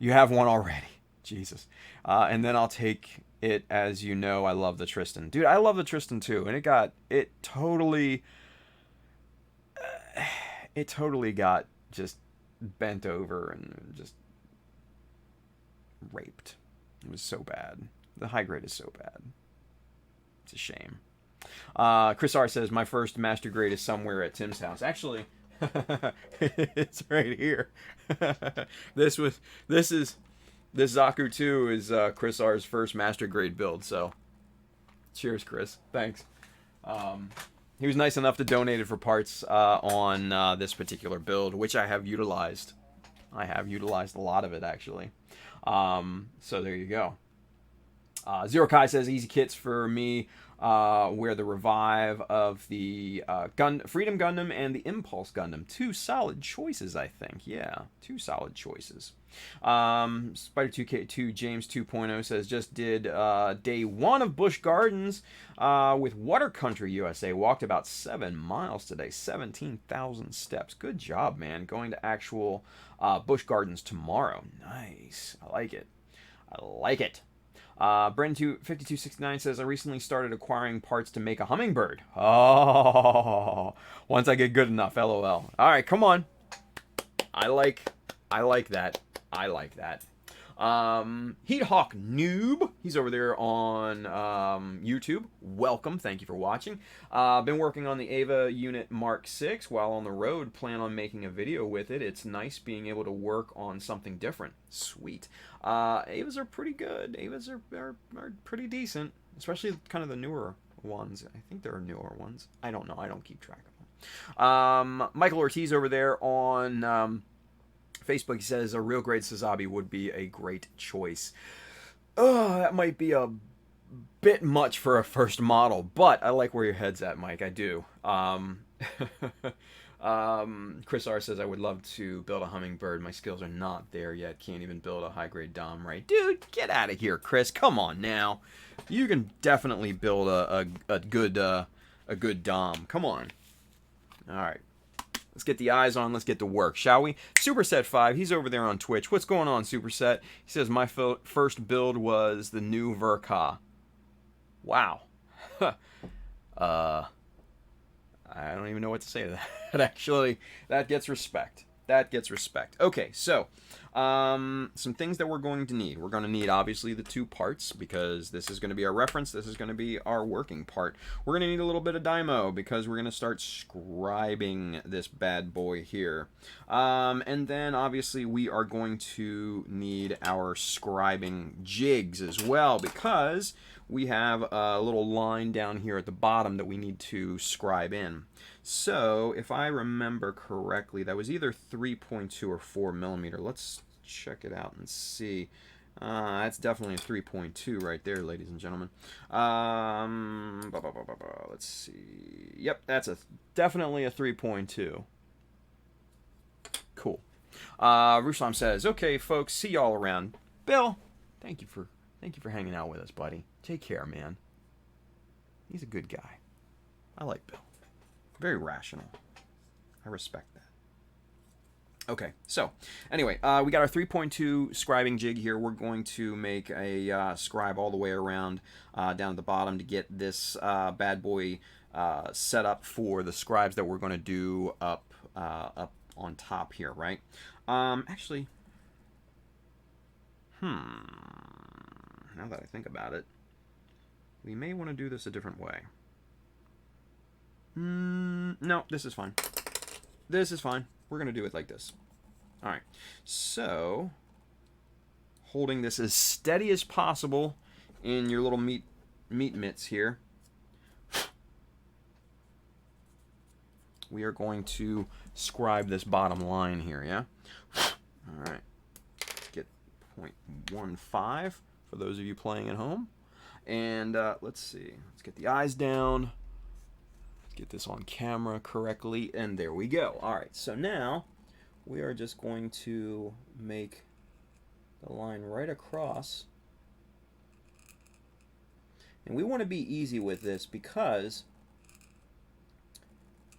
one already." Jesus. "And then I'll take it, as you know, I love the Tristan." Dude, I love the Tristan too, and it totally got just bent over and just raped. It was so bad. The high grade is so bad. It's a shame. Chris R says, "My first master grade is somewhere at Tim's house." Actually, it's right here. This Zaku 2 is Chris R's first master grade build. So, cheers, Chris. Thanks. He was nice enough to donate it for parts on this particular build, which I have utilized I have utilized a lot of it, actually. So there you go. Zero Kai says easy kits for me, where the revive of the Freedom Gundam and the Impulse Gundam. Two solid choices, I think. Yeah, two solid choices. Spider2K2 James 2.0 says just did day 1 of Busch Gardens with Water Country USA. Walked about 7 miles today, 17,000 steps. Good job, man. Going to actual Busch Gardens tomorrow. Nice. I like it. I like it. Brendan5269 says, I recently started acquiring parts to make a hummingbird. Oh, once I get good enough, LOL. All right, come on. I like that. I like that. Heat Hawk Noob. He's over there on YouTube. Welcome. Thank you for watching. Been working on the Ava Unit Mark 6 while on the road. Plan on making a video with it. It's nice being able to work on something different. Sweet. Avas are pretty good. Avas are pretty decent, especially kind of the newer ones. I think there are newer ones. I don't know. I don't keep track of them. Michael Ortiz over there on Facebook, he says a real grade Sazabi would be a great choice. Oh, that might be a bit much for a first model, but I like where your head's at, Mike. I do. Chris R says I would love to build a hummingbird. My skills are not there yet. Can't even build a high grade dom right. Dude, get out of here, Chris. Come on now. You can definitely build a good dom. Come on. All right. Let's get the eyes on. Let's get to work, shall we? Superset5, he's over there on Twitch. What's going on, Superset? He says, my first build was the new Verka. Wow. I don't even know what to say to that, actually. That gets respect. That gets respect. Okay, so some things that we're going to need. We're going to need, obviously, the 2 parts, because this is going to be our reference. This is going to be our working part. We're going to need a little bit of Dymo, because we're going to start scribing this bad boy here. And then, obviously, we are going to need our scribing jigs as well, because we have a little line down here at the bottom that we need to scribe in. So, if I remember correctly, that was either 3.2 or 4 millimeter. Let's check it out and see. That's definitely a 3.2 right there, ladies and gentlemen. Let's see. Yep, that's definitely a 3.2. Cool. Ruslam says, okay, folks, see y'all around. Bill, thank you for hanging out with us, buddy. Take care, man. He's a good guy. I like Bill. Very rational. I respect that. Okay, so anyway, we got our 3.2 scribing jig here. We're going to make a scribe all the way around down at the bottom to get this bad boy set up for the scribes that we're going to do up on top here, right? Actually, now that I think about it, we may want to do this a different way. No, this is fine. This is fine. We're going to do it like this. All right. So, holding this as steady as possible in your little meat mitts here, we are going to scribe this bottom line here, yeah? All right. Get 0.15 for those of you playing at home. And let's see. Let's get the eyes down. Get this on camera correctly, and there we go. All right, so now we are just going to make the line right across, and we want to be easy with this because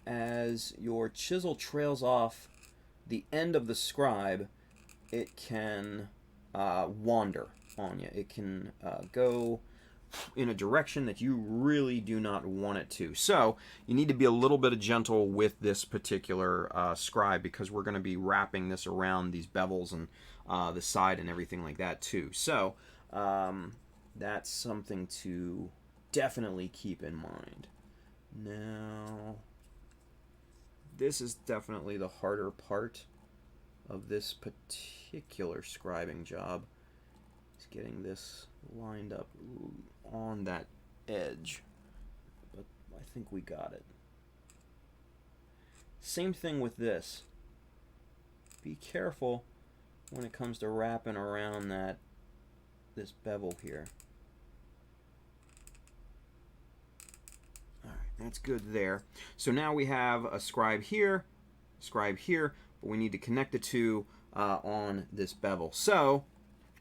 as your chisel trails off the end of the scribe, it can wander on you. It can go in a direction that you really do not want it to. So you need to be a little bit gentle with this particular scribe, because we're going to be wrapping this around these bevels and the side and everything like that too. So that's something to definitely keep in mind. Now, this is definitely the harder part of this particular scribing job. Is getting this lined up on that edge, but I think we got it. Same thing with this. Be careful when it comes to wrapping around this bevel here. Alright, that's good there. So now we have a scribe here, but we need to connect the two on this bevel. So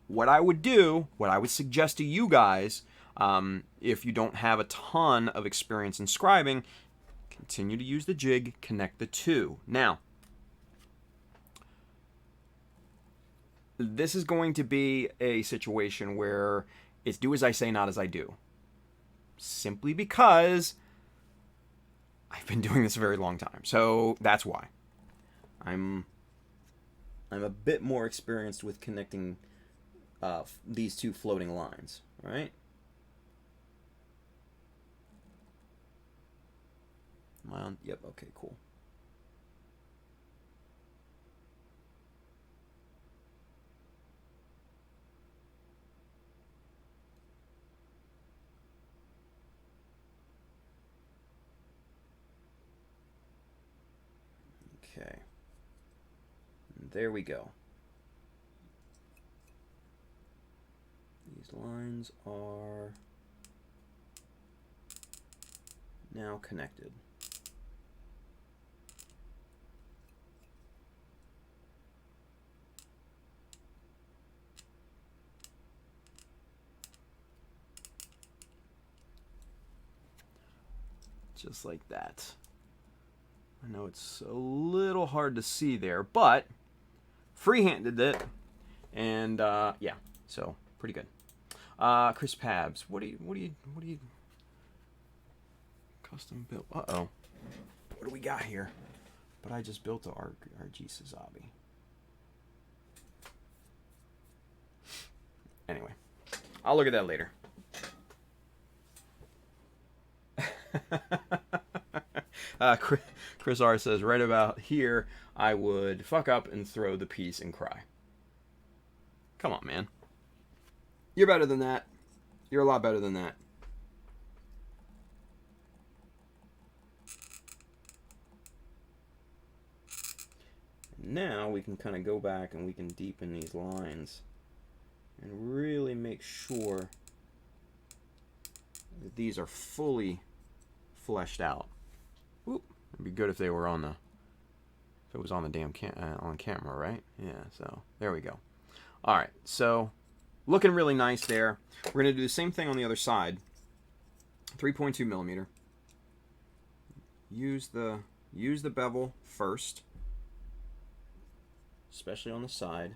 what I would suggest to you guys, if you don't have a ton of experience in scribing, continue to use the jig, connect the two. Now, this is going to be a situation where it's do as I say, not as I do. Simply because I've been doing this a very long time. So that's why. I'm a bit more experienced with connecting these two floating lines, right? Am I on? Yep, okay, cool. Okay. There we go. These lines are now connected. Just like that. I know it's a little hard to see there, but freehanded it, and yeah, so pretty good. Chris Pabs, what do you custom built? Uh-oh, what do we got here? But I just built a RG Suzabi. Anyway, I'll look at that later. Chris R says, right about here, I would fuck up and throw the piece and cry. Come on, man. You're better than that. You're a lot better than that. Now we can kind of go back and we can deepen these lines and really make sure that these are fully fleshed out. Whoop. It'd be good if they were on the, if it was on the damn on camera, right? Yeah, so there we go. All right, so looking really nice there. We're gonna do the same thing on the other side. 3.2 millimeter. Use the bevel first, especially on the side.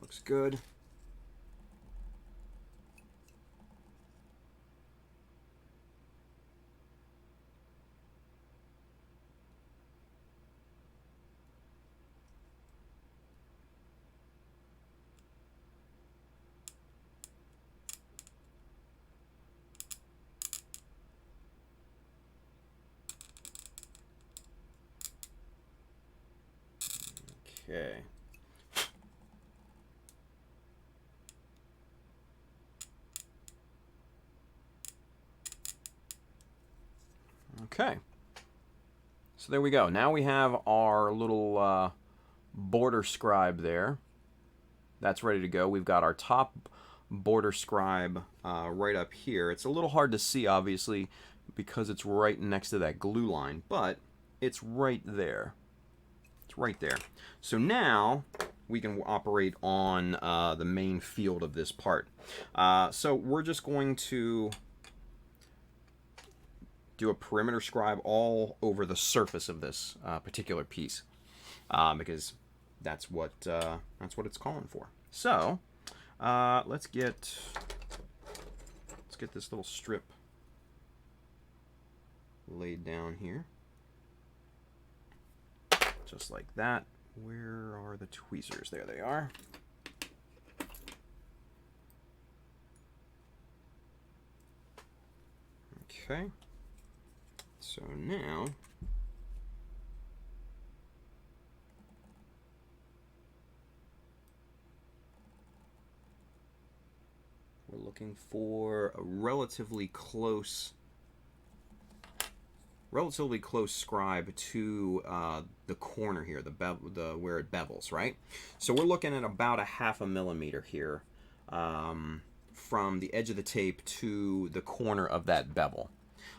Looks good. Okay. Okay. So there we go. Now we have our little border scribe there. That's ready to go. We've got our top border scribe right up here. It's a little hard to see, obviously, because it's right next to that glue line, but it's right there. It's right there. So now we can operate on the main field of this part. So we're just going to do a perimeter scribe all over the surface of this particular piece, because that's what it's calling for. So let's get this little strip laid down here, just like that. Where are the tweezers? There they are. Okay. So now we're looking for a relatively close relatively close scribe to the corner here, where it bevels, right? So we're looking at about a 1/2 millimeter here from the edge of the tape to the corner of that bevel.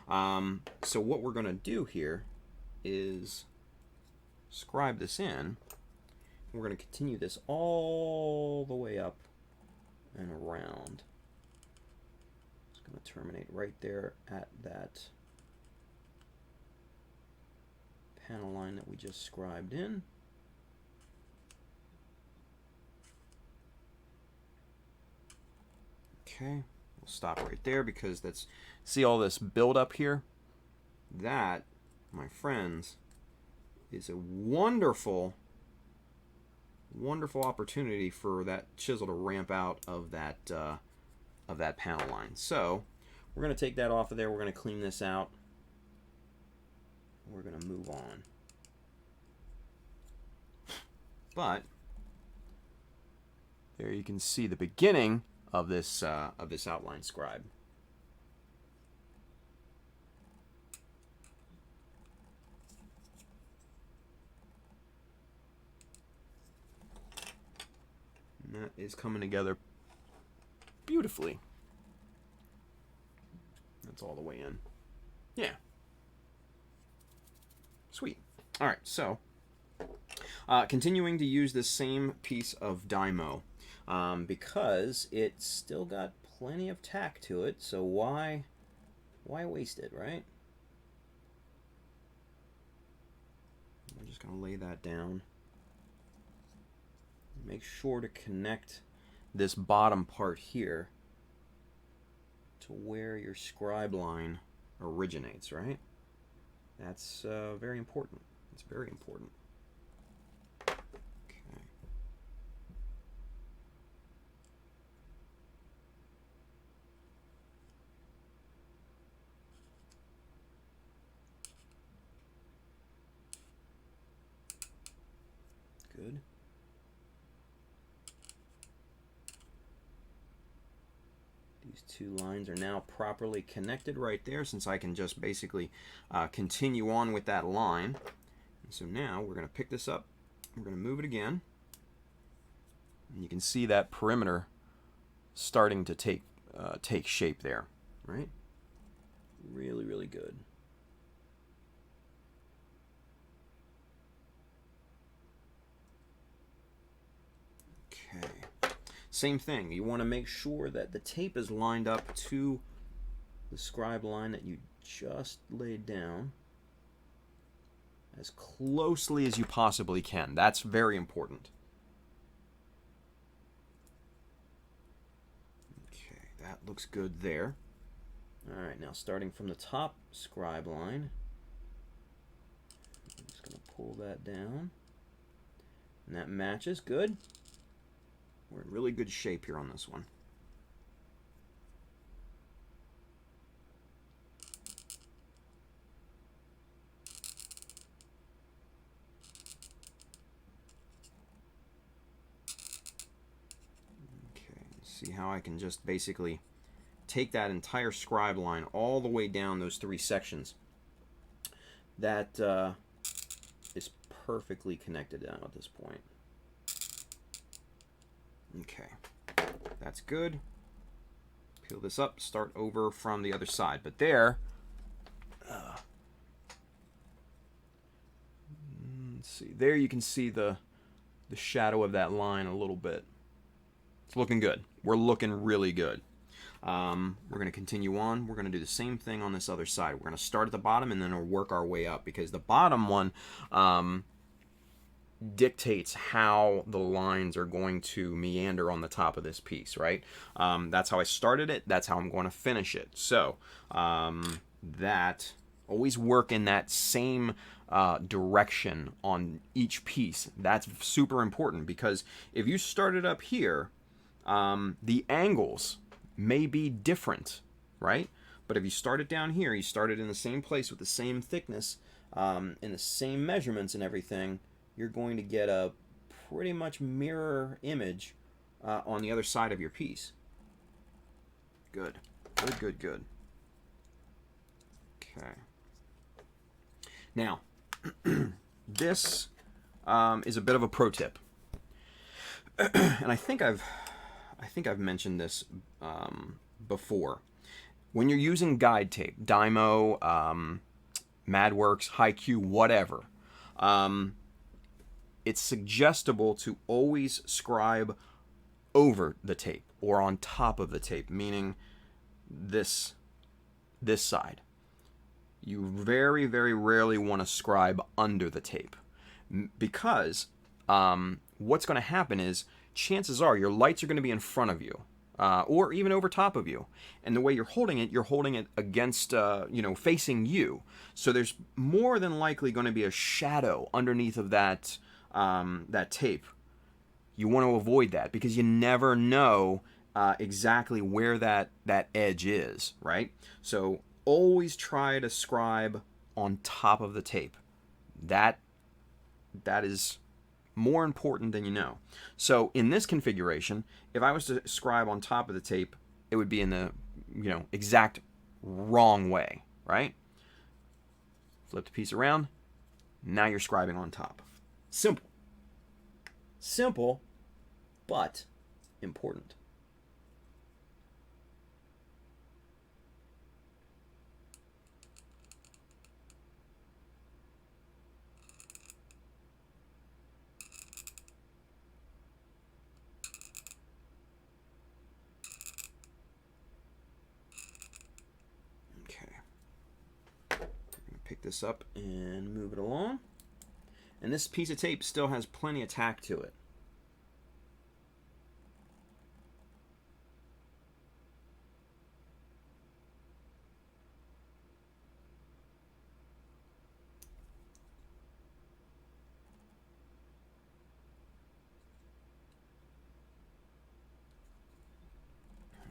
So what we're going to do here is scribe this in. We're going to continue this all the way up and around. It's going to terminate right there at that panel line that we just scribed in. Okay, we'll stop right there because that's, see all this build up here? That, my friends, is a wonderful, wonderful opportunity for that chisel to ramp out of that panel line. So we're going to take that off of there. We're going to clean this out. We're going to move on. But there you can see the beginning of this outline scribe. And that is coming together beautifully. That's all the way in. Yeah. Sweet. All right, so continuing to use this same piece of Dymo because it's still got plenty of tack to it, so why waste it, right? I'm just going to lay that down. Make sure to connect this bottom part here to where your scribe line originates, right? That's very important. It's very important. Okay. Good. These two lines are now properly connected right there, since I can just basically continue on with that line. And so now we're going to pick this up, we're going to move it again, and you can see that perimeter starting to take shape there, right? Really, really good. Okay. Same thing, you want to make sure that the tape is lined up to the scribe line that you just laid down as closely as you possibly can. That's very important. Okay, that looks good there. Alright, now starting from the top scribe line, I'm just going to pull that down. And that matches, good. We're in really good shape here on this one. Okay, see how I can just basically take that entire scribe line all the way down those 3 sections. That is perfectly connected now at this point. Okay, that's good. Peel this up, start over from the other side. But there, let's see, there you can see the shadow of that line a little bit. It's looking good. We're looking really good. We're going to continue on. We're going to do the same thing on this other side. We're going to start at the bottom and then we'll work our way up, because the bottom one dictates how the lines are going to meander on the top of this piece, right? That's how I started it. That's how I'm going to finish it. So that always work in that same direction on each piece. That's super important, because if you start it up here, the angles may be different, right? But if you start it down here, you start it in the same place with the same thickness, in the same measurements and everything, you're going to get a pretty much mirror image on the other side of your piece. Good. Good, good, good. Okay. Now, this is a bit of a pro tip, and I think I've mentioned this before. When you're using guide tape, Dymo, MadWorks, HiQ, whatever, it's suggestible to always scribe over the tape or on top of the tape, meaning this side. You very, very rarely want to scribe under the tape, because what's going to happen is, chances are your lights are going to be in front of you, or even over top of you, and the way you're holding it against, facing you. So there's more than likely going to be a shadow underneath of that tape. You want to avoid that, because you never know exactly where that edge is, right? So always try to scribe on top of the tape. That is more important than you know. So in this configuration, if I was to scribe on top of the tape, it would be in the exact wrong way, right? Flip the piece around. Now you're scribing on top. Simple. Simple, but important. Pick this up and move it along. And this piece of tape still has plenty of tack to it.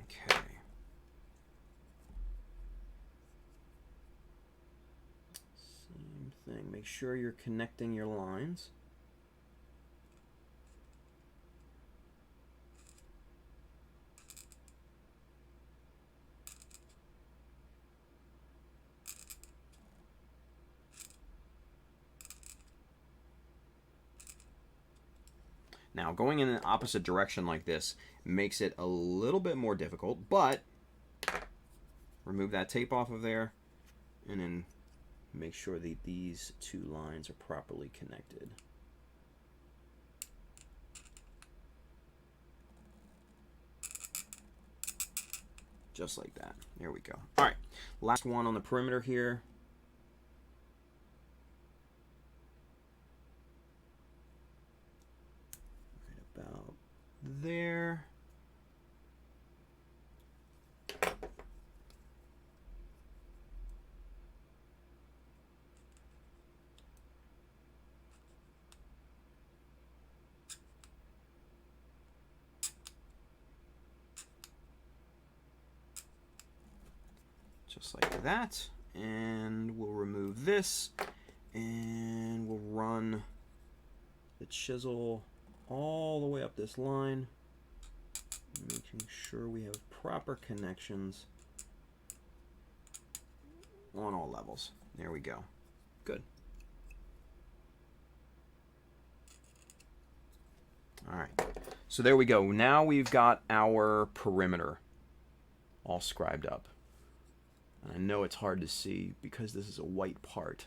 Okay. Thing. Make sure you're connecting your lines. Now, going in an opposite direction like this makes it a little bit more difficult, but remove that tape off of there, and then make sure that these two lines are properly connected. Just like that. There we go. All right, last one on the perimeter here. Right about there. Just like that, and we'll remove this, and we'll run the chisel all the way up this line, making sure we have proper connections on all levels. There we go. Good. All right, so there we go. Now we've got our perimeter all scribed up. And I know it's hard to see because this is a white part,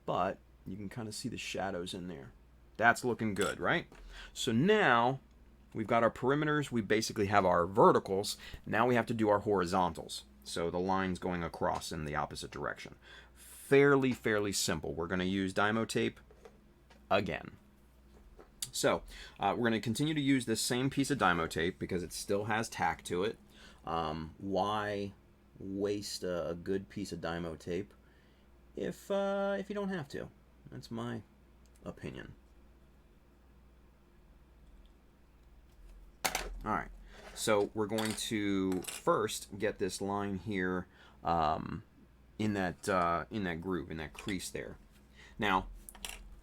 but you can kind of see the shadows in there. That's looking good, right? So now we've got our perimeters. We basically have our verticals. Now we have to do our horizontals. So the lines going across in the opposite direction. Fairly simple. We're going to use Dymo tape again. So we're going to continue to use this same piece of Dymo tape because it still has tack to it. Why waste a good piece of Dymo tape if you don't have to? That's my opinion. All right, so we're going to first get this line here in that groove, in that crease there. Now,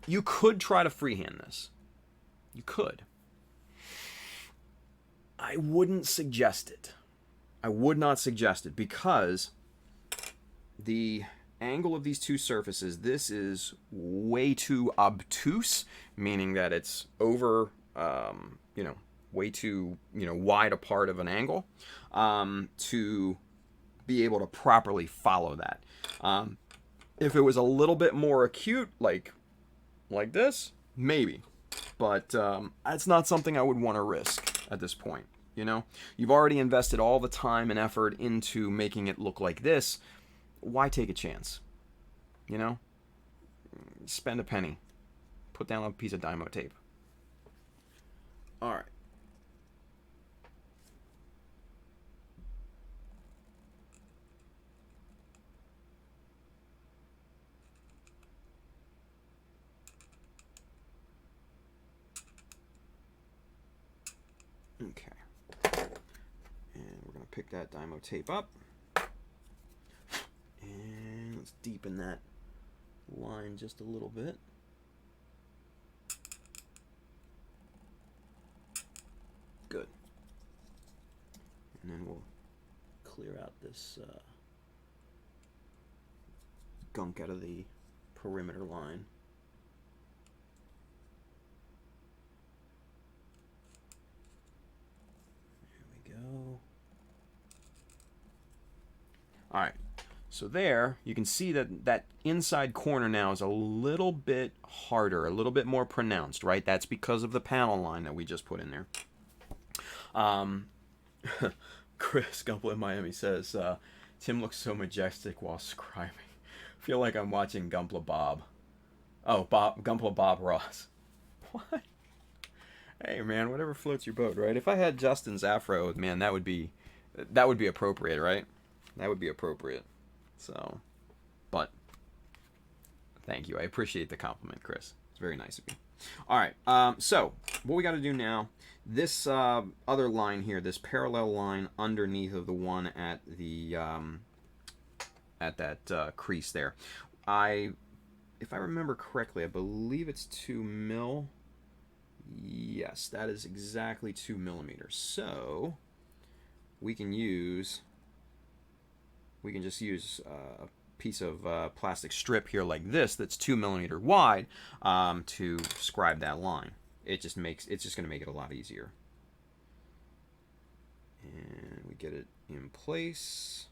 you could try to freehand this. You could. I wouldn't suggest it. I would not suggest it because the angle of these two surfaces, this is way too obtuse, meaning that it's over, you know, way too, you know, wide apart of an angle to be able to properly follow that. If it was a little bit more acute, like this, maybe. But that's not something I would want to risk at this point. You know, you've already invested all the time and effort into making it look like this. Why take a chance? You know, spend a penny, put down a piece of Dymo tape. All right. Okay. And we're going to pick that Dymo tape up. And let's deepen that line just a little bit. Good. And then we'll clear out this gunk out of the perimeter line. There we go. All right. So there, you can see that that inside corner now is a little bit harder, a little bit more pronounced, right? That's because of the panel line that we just put in there. Chris Gumple in Miami says, Tim looks so majestic while scribing. I feel like I'm watching Gumpla Bob. Oh, Gumpla Bob Ross. What? Hey, man, whatever floats your boat, right? If I had Justin's afro, man, that would be appropriate, right? That would be appropriate. So, but thank you. I appreciate the compliment, Chris. It's very nice of you. All right. So what we got to do now, this other line here, this parallel line underneath of the one at the at that crease there. If I remember correctly, I believe it's 2 mil. Yes, that is exactly 2 millimeters. So we can just use a piece of plastic strip here like this that's 2 millimeter wide to scribe that line. It's just going to make it a lot easier. And we get it in place.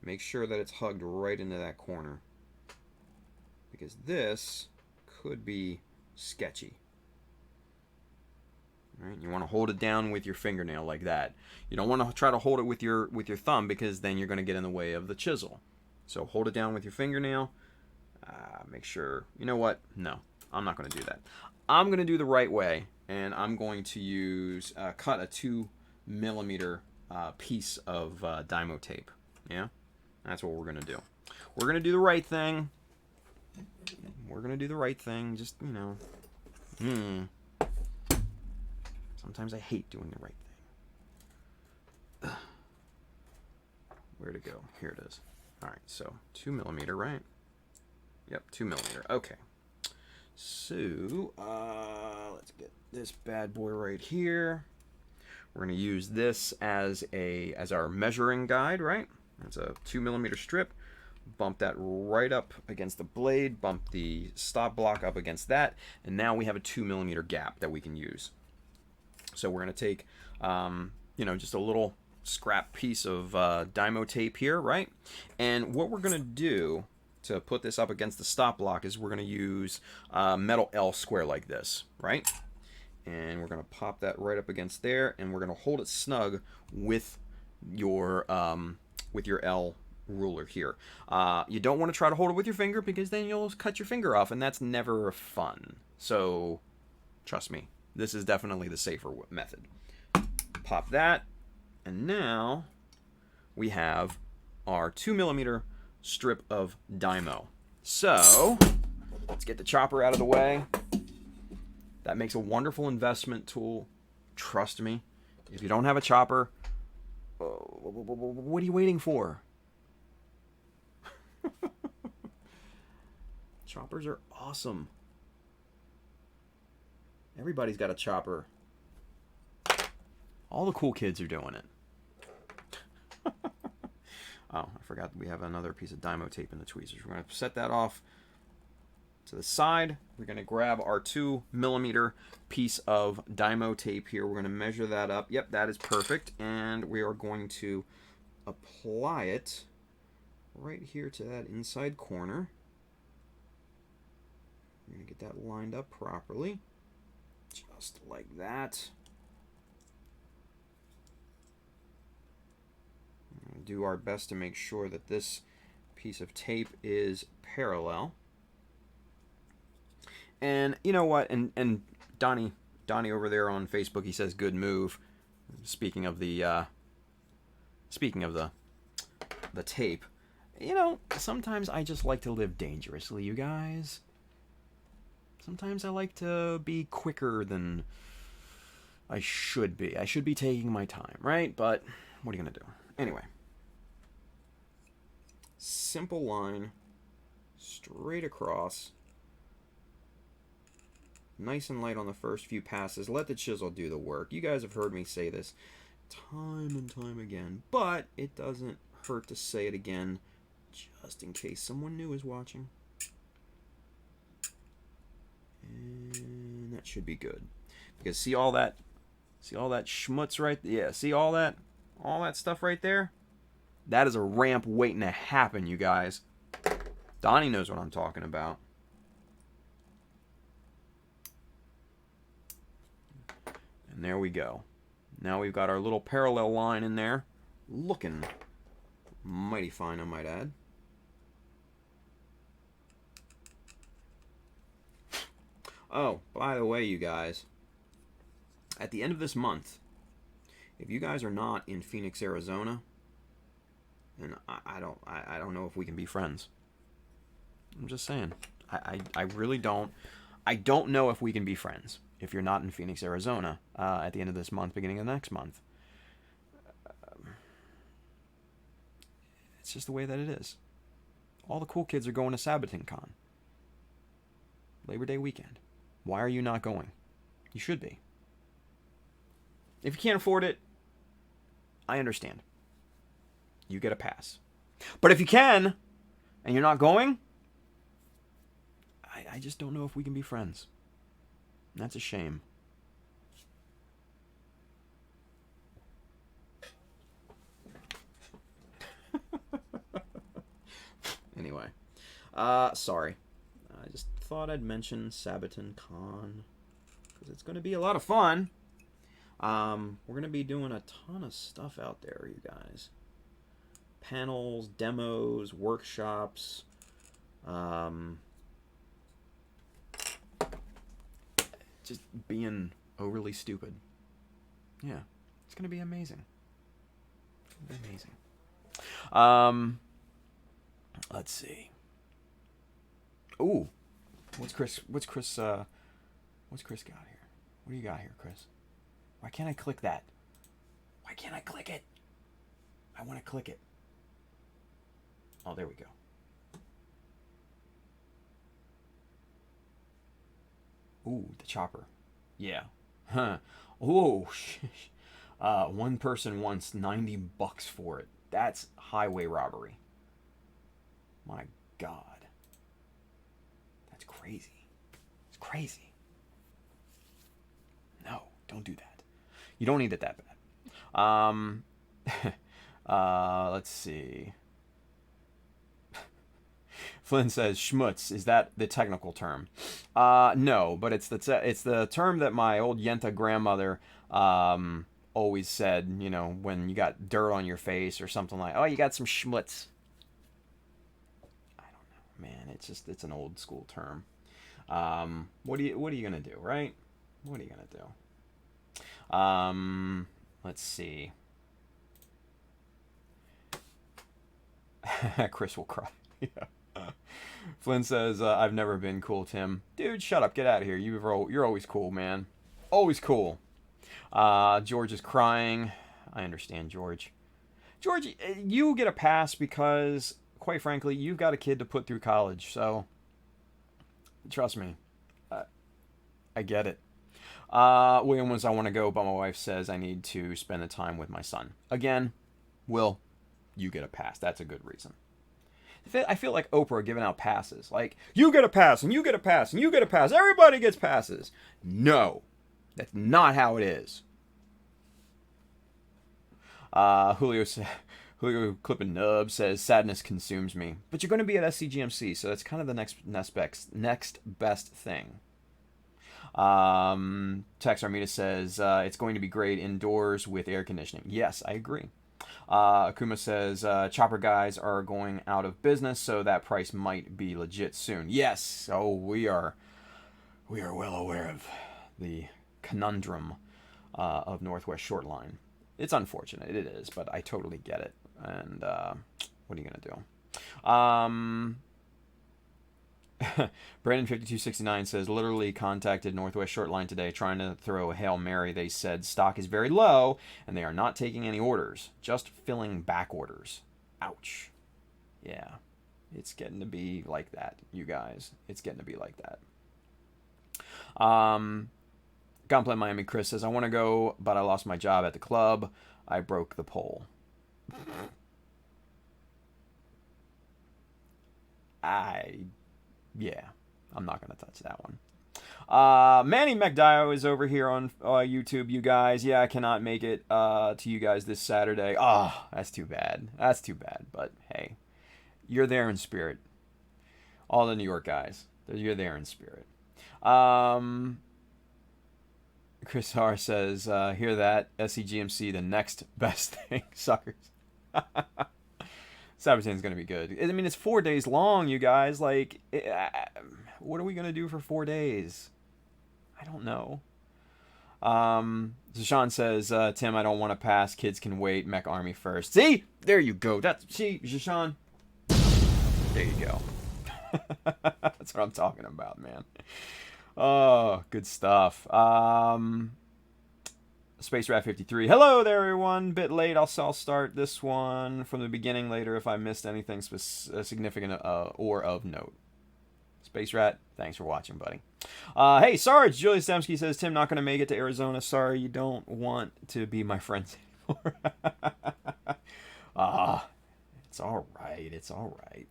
Make sure that it's hugged right into that corner, because this could be sketchy. Right? You want to hold it down with your fingernail like that. You don't want to try to hold it with your thumb, because then you're going to get in the way of the chisel. So hold it down with your fingernail. Make sure, you know what? No, I'm not going to do that. I'm going to do the right way, and I'm going to use cut a 2 millimeter piece of Dymo tape. Yeah, that's what we're going to do. We're going to do the right thing. We're going to do the right thing. Just, you know. Sometimes I hate doing the right thing. Where'd it go? Here it is. All right, so 2 millimeter, right? Yep, 2 millimeter. Okay. So let's get this bad boy right here. We're going to use this as our measuring guide, right? It's a 2 millimeter strip. Bump that right up against the blade. Bump the stop block up against that, and now we have a 2 millimeter gap that we can use. So we're going to take, you know, just a little scrap piece of Dymo tape here, right? And what we're going to do to put this up against the stop block is we're going to use metal L square like this, right? And we're going to pop that right up against there, and we're going to hold it snug with your L ruler here. You don't want to try to hold it with your finger, because then you'll cut your finger off, and that's never fun. So trust me. This is definitely the safer method. Pop that, and now we have our 2 millimeter strip of Dymo. So let's get the chopper out of the way. That makes a wonderful investment tool. Trust me. If you don't have a chopper, what are you waiting for? Choppers are awesome. Everybody's got a chopper. All the cool kids are doing it. Oh, I forgot we have another piece of Dymo tape in the tweezers. We're going to set that off to the side. We're going to grab our 2mm piece of Dymo tape here. We're going to measure that up. Yep, that is perfect. And we are going to apply it right here to that inside corner. We're going to get that lined up properly. Just like that. We're going to do our best to make sure that this piece of tape is parallel. And you know what? And Donnie over there on Facebook, he says good move. Speaking of the tape, you know, sometimes I just like to live dangerously, you guys. Sometimes I like to be quicker than I should be. I should be taking my time, right? But what are you gonna do? Anyway, simple line, straight across. Nice and light on the first few passes. Let the chisel do the work. You guys have heard me say this time and time again, but it doesn't hurt to say it again just in case someone new is watching. And that should be good. Because see all that schmutz right there? Yeah, see all that stuff right there? That is a ramp waiting to happen, you guys. Donnie knows what I'm talking about. And there we go. Now we've got our little parallel line in there. Looking mighty fine, I might add. Oh, by the way, you guys, at the end of this month, if you guys are not in Phoenix, Arizona, then I don't know if we can be friends. I'm just saying. I really don't. I don't know if we can be friends if you're not in Phoenix, Arizona, at the end of this month, beginning of next month. It's just the way that it is. All the cool kids are going to Sabaton Con. Labor Day weekend. Why are you not going? You should be. If you can't afford it, I understand. You get a pass. But if you can, and you're not going, I just don't know if we can be friends. That's a shame. Anyway. Sorry. I just thought I'd mention Sabaton Con. Because it's going to be a lot of fun. We're going to be doing a ton of stuff out there, you guys. Panels, demos, workshops. Just being overly stupid. Yeah, it's gonna be amazing. Let's see. Ooh, what's Chris got here? What do you got here, Chris? Why can't I click that? Why can't I click it? I want to click it. Oh, there we go. Ooh, the chopper. Yeah. Huh. Ooh. One person wants $90 for it. That's highway robbery. My God. That's crazy. It's crazy. No, don't do that. You don't need it that bad. Let's see. Flynn says schmutz. Is that the technical term? No, but it's the term that my old Yenta grandmother always said. You know, when you got dirt on your face or something like, oh, you got some schmutz. I don't know, man. It's an old school term. What are you gonna do, right? What are you gonna do? Let's see. Chris will cry. Yeah. Flynn says, I've never been cool, Tim. Dude, shut up. Get out of here. You're always cool, man. Always cool. George is crying. I understand, George. George, you get a pass because, quite frankly, you've got a kid to put through college. So, trust me. I get it. William was, I want to go, but my wife says I need to spend the time with my son. Again, Will, you get a pass. That's a good reason. I feel like Oprah giving out passes. Like, you get a pass, and you get a pass, and you get a pass. Everybody gets passes. No. That's not how it is. Julio Clippin' Nub says, sadness consumes me. But you're going to be at SCGMC, so that's kind of the next best thing. Tex Armida says, it's going to be great indoors with air conditioning. Yes, I agree. Akuma says, chopper guys are going out of business, so that price might be legit soon. Yes, oh, we are well aware of the conundrum of Northwest Shortline. It's unfortunate, it is, but I totally get it. And what are you gonna do? Brandon5269 says, literally contacted Northwest Shortline today trying to throw a Hail Mary. They said stock is very low and they are not taking any orders, just filling back orders. Ouch. Yeah, it's getting to be like that, you guys. It's getting to be like that. Gunplay Miami Chris says, I want to go, but I lost my job at the club. I broke the pole. Yeah, I'm not going to touch that one. Manny McDio is over here on YouTube, you guys. Yeah, I cannot make it to you guys this Saturday. Oh, that's too bad. That's too bad. But hey, you're there in spirit. All the New York guys, you're there in spirit. Chris R says, hear that? SCGMC, the next best thing, suckers. Sabaton's going to be good. I mean, it's 4 days long, you guys. Like, what are we going to do for 4 days? I don't know. Zashawn says, Tim, I don't want to pass. Kids can wait. Mech Army first. See? There you go. See, Zashawn? There you go. That's what I'm talking about, man. Oh, good stuff. Space Rat 53. Hello there, everyone. Bit late. I'll start this one from the beginning later if I missed anything significant or of note. Space Rat, thanks for watching, buddy. Hey, Sarge. Julius Demsky says, Tim, not going to make it to Arizona. Sorry, you don't want to be my friends anymore. It's all right. It's all right.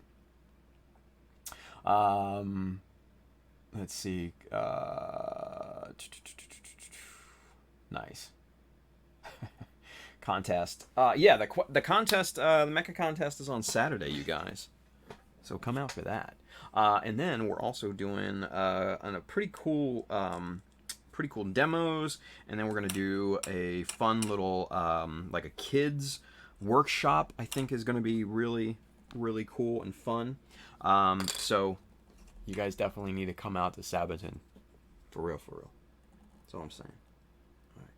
Let's see. Nice. Contest. Yeah, the contest, the Mecha contest is on Saturday, you guys. So come out for that. And then we're also doing a pretty cool demos, and then we're gonna do a fun little like a kids workshop. I think is gonna be really cool and fun. So you guys definitely need to come out to Sabaton, for real. That's all I'm saying. All right,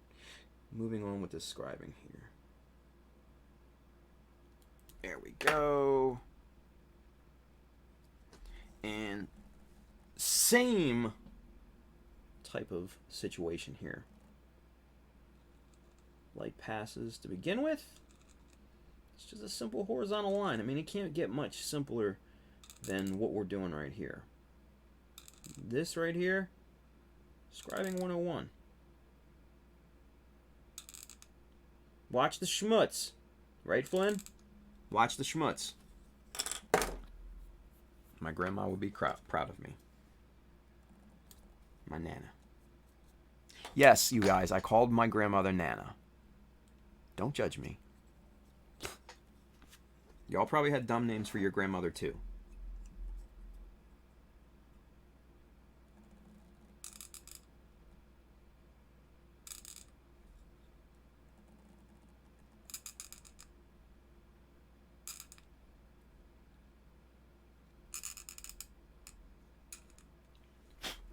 moving on with the scribing here. There we go. And same type of situation here. Light passes to begin with. It's just a simple horizontal line. I mean, it can't get much simpler than what we're doing right here. This right here, Scribing 101. Watch the schmutz. Right, Flynn? Watch the schmutz. My grandma would be proud of me. My Nana. Yes, you guys, I called my grandmother Nana. Don't judge me. Y'all probably had dumb names for your grandmother, too.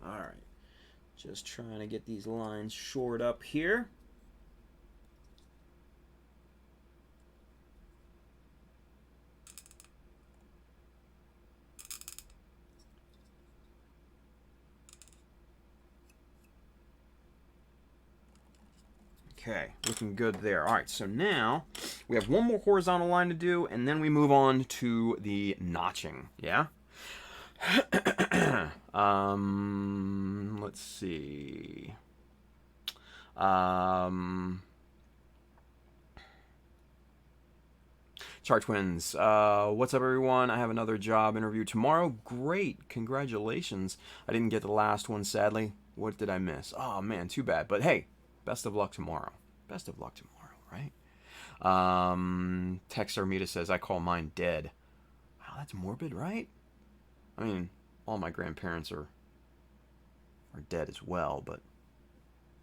Alright, just trying to get these lines shored up here. Okay, looking good there. Alright, so now we have one more horizontal line to do, and then we move on to the notching, yeah? Let's see. Char Twins, what's up, everyone? I have another job interview tomorrow. Great, congratulations. I didn't get the last one, sadly. What did I miss? Oh, man, too bad. But hey, best of luck tomorrow. Best of luck tomorrow, right? Tex Armida says, I call mine dead. Wow, that's morbid, right? I mean, all my grandparents are dead as well, but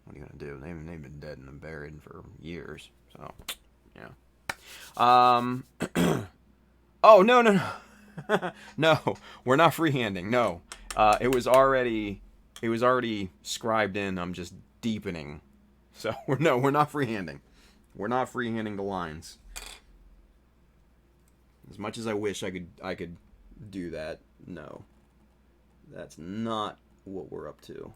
what are you going to do? They've been dead and buried for years, so, yeah. Oh, no. No, we're not freehanding. No. It was already scribed in. I'm just deepening. So, we're not freehanding. We're not freehanding the lines. As much as I wish I could do that, no. That's not what we're up to.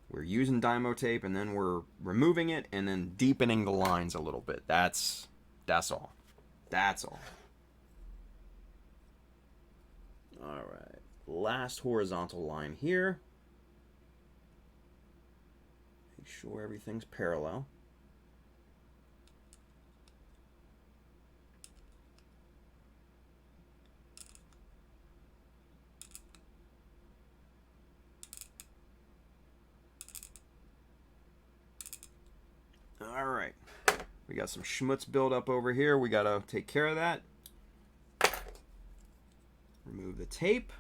We're using Dymo tape, and then we're removing it and then deepening the lines a little bit. That's all. That's all. All right. Last horizontal line here. Make sure everything's parallel. All right, we got some schmutz build up over here. We gotta take care of that. Remove the tape.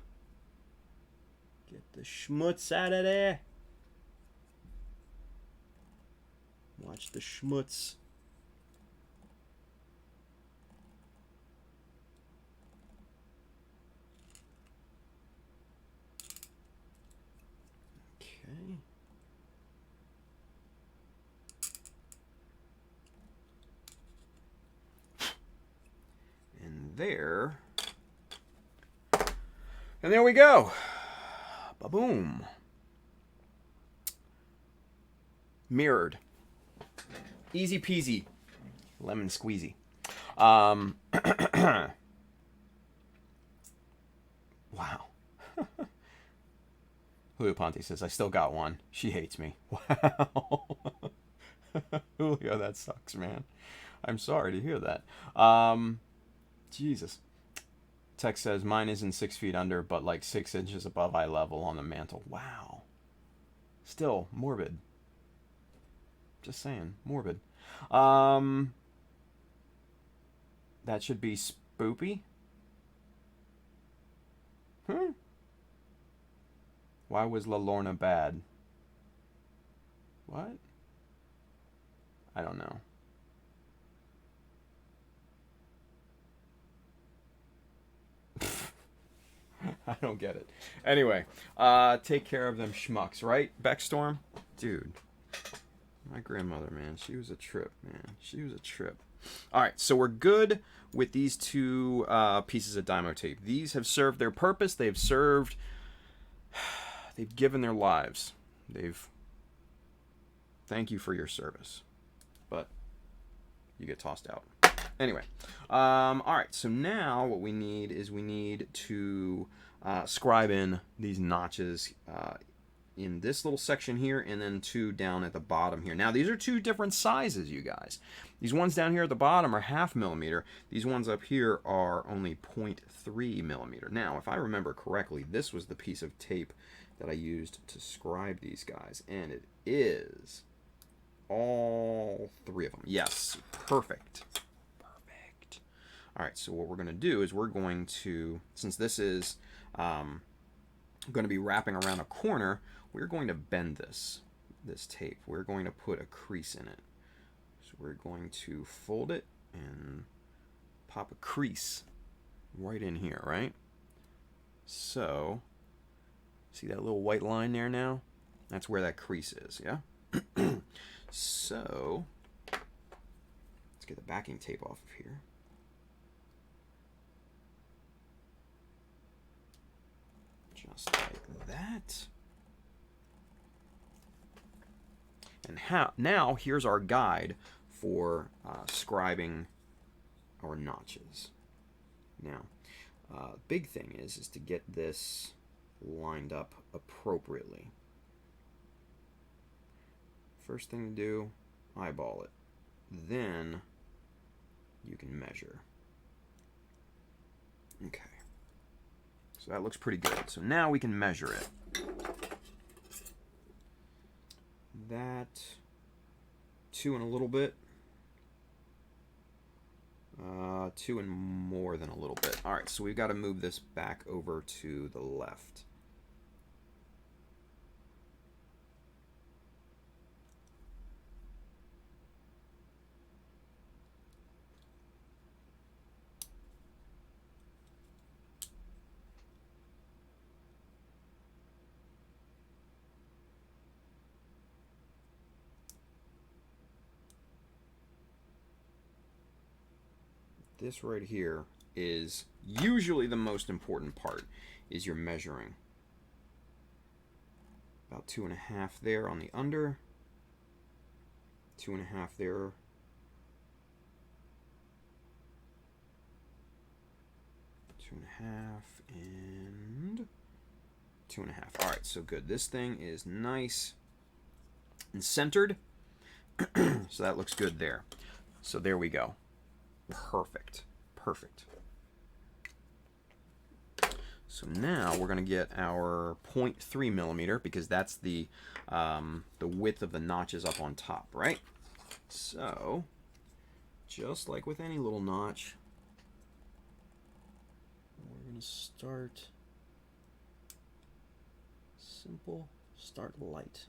Get the schmutz out of there. Watch the schmutz. Okay. There. And there we go. Ba-boom. Mirrored. Easy peasy. Lemon squeezy. Wow. Julio Ponte says, I still got one. She hates me. Wow. Julio, that sucks, man. I'm sorry to hear that. Jesus. Tex says, mine isn't 6 feet under, but like 6 inches above eye level on the mantle. Wow. Still, morbid. Just saying, morbid. That should be spoopy. Why was La Lorna bad? What? I don't know. I don't get it. Anyway, take care of them schmucks, right? Beckstorm? Dude. My grandmother, man. She was a trip, man. She was a trip. Alright, so we're good with these two pieces of Dymo tape. These have served their purpose. They've given their lives. Thank you for your service. But you get tossed out. Anyway, alright, so now what we need is to scribe in these notches in this little section here, and then 2 down at the bottom here. Now, these are 2 different sizes, you guys. These ones down here at the bottom are 0.5 millimeter. These ones up here are only 0.3 millimeter. Now, if I remember correctly, this was the piece of tape that I used to scribe these guys, and it is all 3 of them. Yes, perfect. Alright, so what we're going to do is we're going to, since this is going to be wrapping around a corner, we're going to bend this tape. We're going to put a crease in it. So we're going to fold it and pop a crease right in here, right? So, see that little white line there now? That's where that crease is, yeah? So, let's get the backing tape off of here. Just like that. And now here's our guide for scribing our notches. Now, big thing is to get this lined up appropriately. First thing to do, eyeball it. then you can measure. Okay. So that looks pretty good. So now we can measure it. That 2 and a little bit. 2 and more than a little bit. All right, so we've got to move this back over to the left. This right here is usually the most important part, is your measuring. About 2.5 there on the under, 2.5 there. 2.5 and 2.5. All right, so good. This thing is nice and centered, so that looks good there. So there we go. Perfect. Perfect. So now we're going to get our 0.3 millimeter, because that's the width of the notches up on top, right? So, just like with any little notch, we're going to start simple, start light.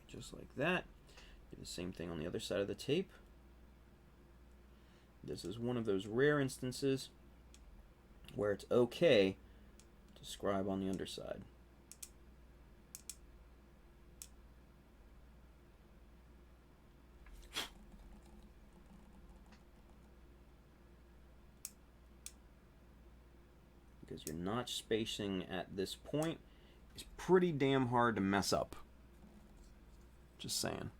Just like that. Do the same thing on the other side of the tape. This is one of those rare instances where it's okay to scribe on the underside. Because your notch spacing at this point is pretty damn hard to mess up. Just saying.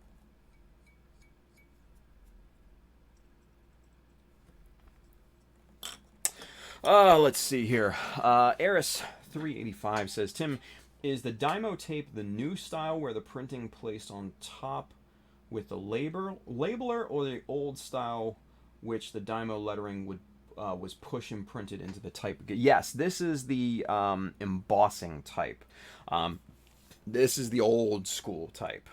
Let's see here. Eris385 says, Tim, is the Dymo tape the new style where the printing placed on top with the labeler, or the old style which the Dymo lettering would was push imprinted into the type? Yes, this is the embossing type. This is the old school type.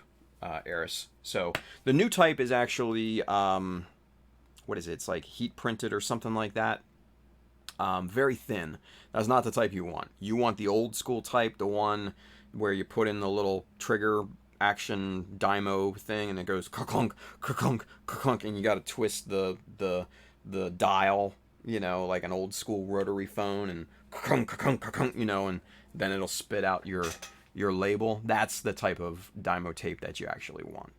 Eris. So the new type is actually what is it? It's like heat printed or something like that. Very thin. That's not the type you want. You want the old school type, the one where you put in the little trigger action Dymo thing and it goes ka-clunk, ka-clunk, ka-clunk, and you got to twist the dial, you know, like an old school rotary phone, and ka-clunk, ka-clunk, ka-clunk, you know, and then it'll spit out your label. That's the type of Dymo tape that you actually want.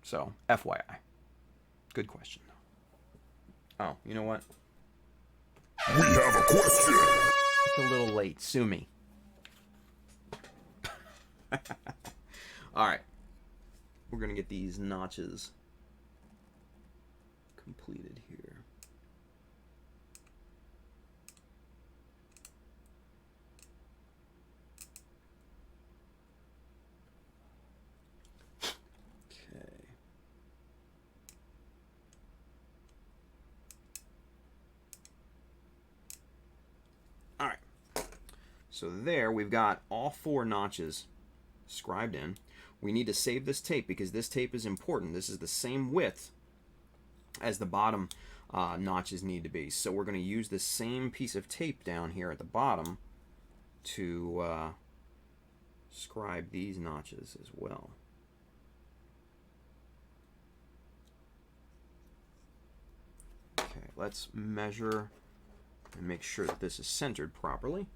So, FYI. Good question, though. Oh, you know what? We have a question. It's a little late. Sue me. Alright. We're going to get these notches completed here. So there, we've got all 4 notches scribed in. We need to save this tape because this tape is important. This is the same width as the bottom notches need to be. So we're going to use the same piece of tape down here at the bottom to scribe these notches as well. Okay, let's measure and make sure that this is centered properly.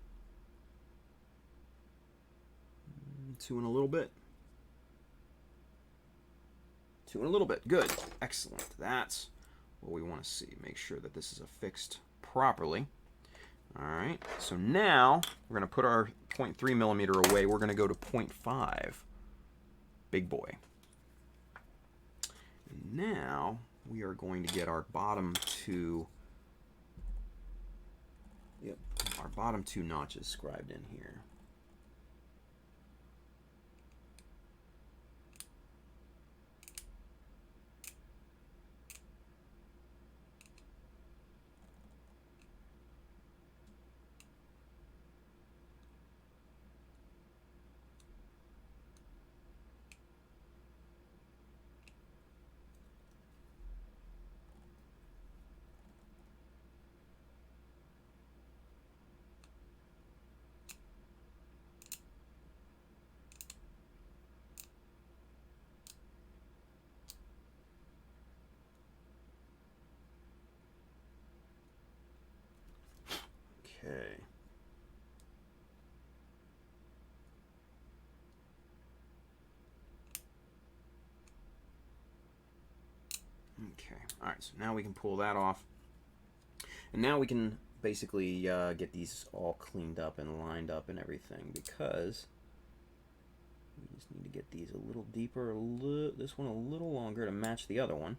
2 and a little bit. 2 and a little bit. Good. Excellent. That's what we want to see. Make sure that this is affixed properly. All right, so now we're going to put our 0.3 millimeter away. We're going to go to 0.5. Big boy. And now we are going to get our bottom two, our bottom two notches scribed in here. Okay. Okay. All right. So now we can pull that off, and now we can basically get these all cleaned up and lined up and everything, because we just need to get these a little deeper, this one a little longer to match the other one.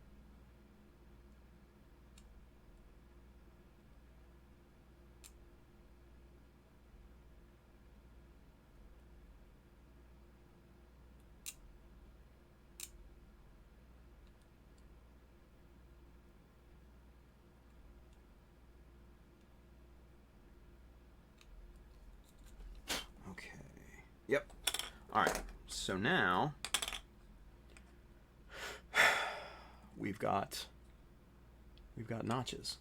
Yep. All right. So now we've got notches.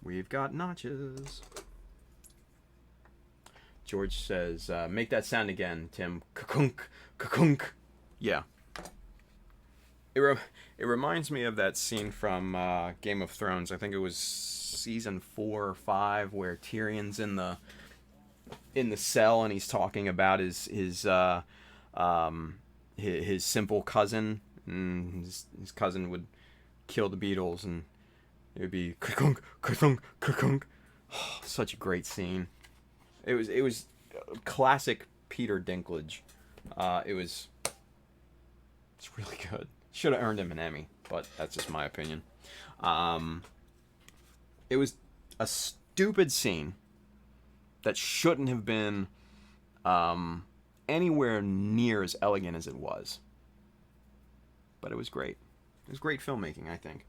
We've got notches. George says, "Make that sound again, Tim. Kakunk, kakunk." Yeah. It reminds me of that scene from Game of Thrones. I think it was season 4 or 5, where Tyrion's in the cell and he's talking about his simple cousin, and his cousin would kill the beetles, and it would be ka-kunk, ka-thunk, ka-kunk. Oh, such a great scene. It was classic Peter Dinklage. It's really good. Should have earned him an Emmy, but that's just my opinion. It was a stupid scene that shouldn't have been anywhere near as elegant as it was. But it was great. It was great filmmaking, I think.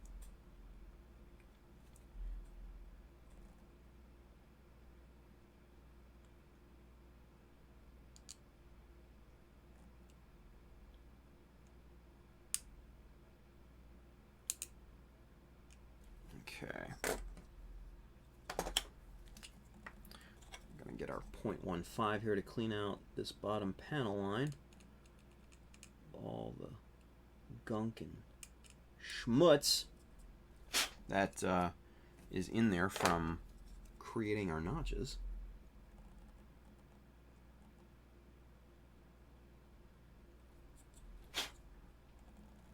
Okay. I'm going to get our 0.15 here to clean out this bottom panel line. All the gunk and schmutz that is in there from creating our notches.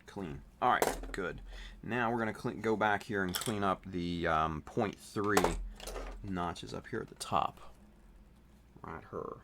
Clean. All right, good. Now we're going to go back here and clean up the 0.3 notches up here at the top. Right here.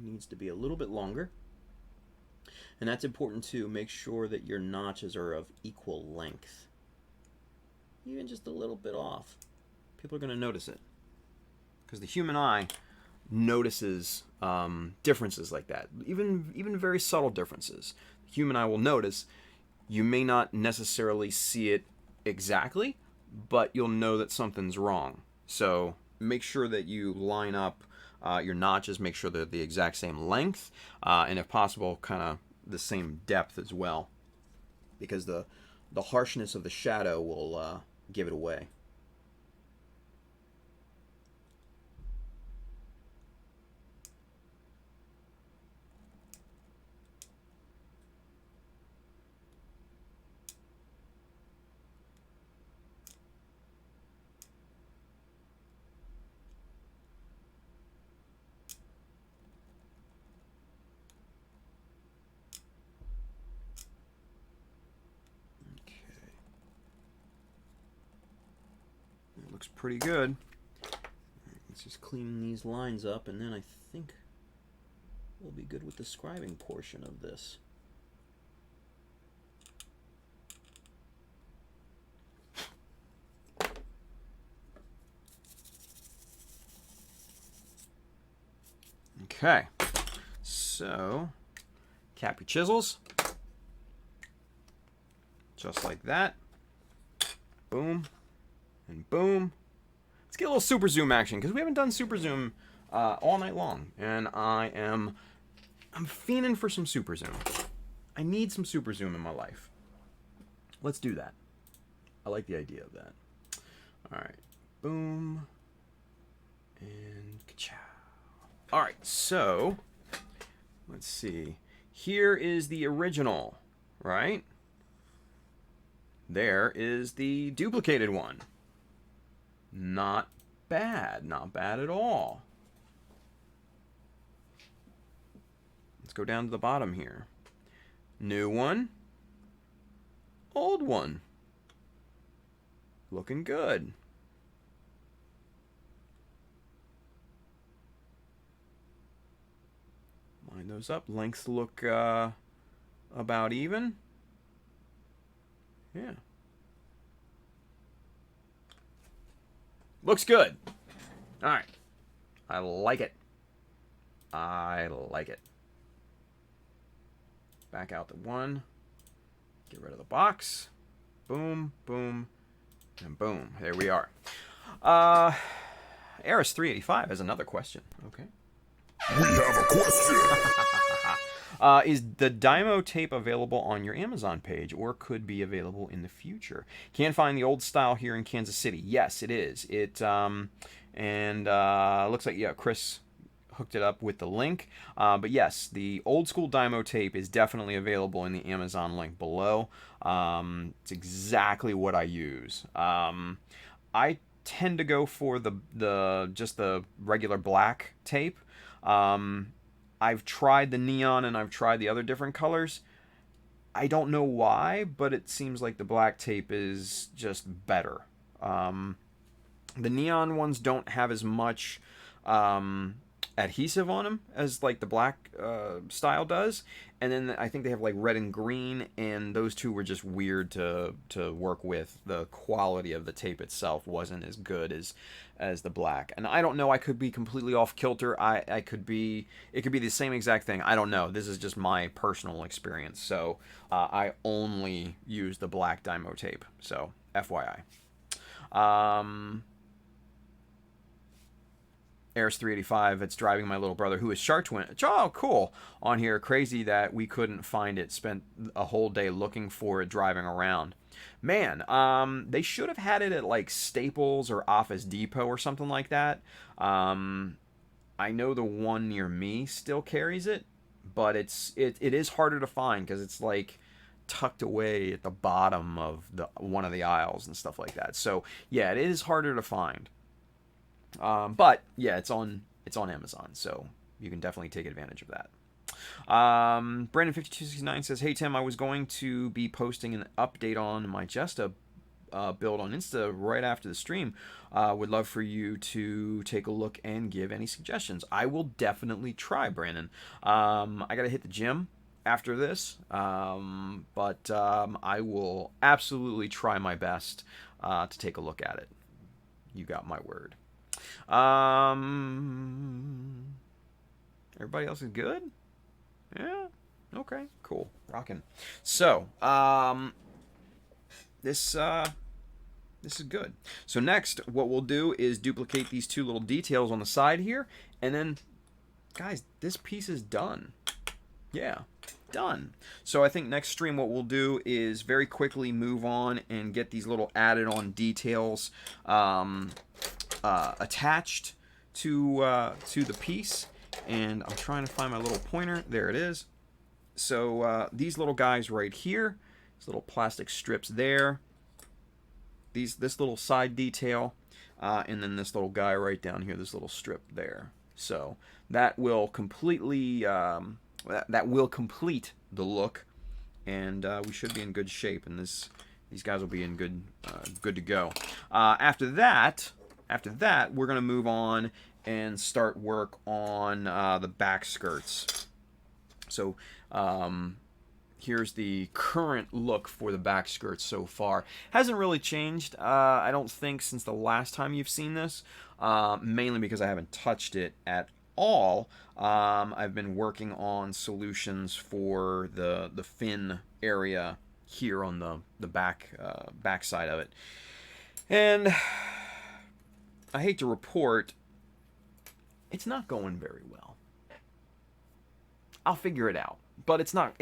Needs to be a little bit longer, and that's important to make sure that your notches are of equal length. Even just a little bit off, people are going to notice it, because the human eye notices differences like that, even very subtle differences. The human eye will notice. You may not necessarily see it exactly, but you'll know that something's wrong. So make sure that you line up your notches. Make sure they're the exact same length, and if possible, kind of the same depth as well, because the harshness of the shadow will give it away. Looks pretty good. Let's just clean these lines up, and then I think we'll be good with the scribing portion of this. Okay, so cap your chisels, just like that. Boom. And boom. Let's get a little super zoom action, because we haven't done super zoom all night long, and I'm fiending for some super zoom. I need some super zoom in my life. Let's do that. I like the idea of that. All right, boom, and ka-chow. All right, so let's see. Here is the original, right? There is the duplicated one. Not bad. Not bad at all. Let's go down to the bottom here. New one. Old one. Looking good. Line those up. Lengths look about even. Yeah. Looks good. All right. I like it. I like it. Back out the one. Get rid of the box. Boom, boom, and boom. There we are. Eris 385 has another question. Okay. We have a question. Is the Dymo tape available on your Amazon page, or could be available in the future? Can't find the old style here in Kansas City. Yes, it is. It looks like, yeah, Chris hooked it up with the link. But yes, the old school Dymo tape is definitely available in the Amazon link below. It's exactly what I use. I tend to go for just the regular black tape. I've tried the neon and I've tried the other different colors. I don't know why, but it seems like the black tape is just better. The neon ones don't have as much adhesive on them as like the black style does, and then I think they have like red and green, and those two were just weird to work with. The quality of the tape itself wasn't as good as the black, and I don't know, I could be completely off kilter. It could be the same exact thing. I don't know. This is just my personal experience, so I only use the black Dymo tape, so FYI. Eris 385, it's driving my little brother, who is Shark Twin. Oh, cool. On here, crazy that we couldn't find it. Spent a whole day looking for it, driving around. Man, they should have had it at like Staples or Office Depot or something like that. I know the one near me still carries it, but it is harder to find because it's like tucked away at the bottom of one of the aisles and stuff like that. So yeah, it is harder to find. But yeah, it's on Amazon, so you can definitely take advantage of that. Brandon5269 says, "Hey Tim, I was going to be posting an update on my Jesta build on Insta right after the stream. Would love for you to take a look and give any suggestions." I will definitely try, Brandon. I gotta hit the gym after this, but I will absolutely try my best to take a look at it. You got my word. Everybody else is good? Yeah? Okay, cool. Rockin'. So, this This is good. So next, what we'll do is duplicate these two little details on the side here, and then, guys, this piece is done. Yeah, done. So I think next stream what we'll do is very quickly move on and get these little added on details attached to the piece. And I'm trying to find my little pointer. There it is. So these little guys right here, these little plastic strips there, this little side detail, and then this little guy right down here, this little strip there. So that will completely that will complete the look, and we should be in good shape, and these guys will be in good to go. After that, we're gonna move on and start work on the back skirts. So here's the current look for the back skirts so far. Hasn't really changed, I don't think, since the last time you've seen this, mainly because I haven't touched it at all. I've been working on solutions for the fin area here on the back side of it. And I hate to report, it's not going very well. I'll figure it out, but it's not,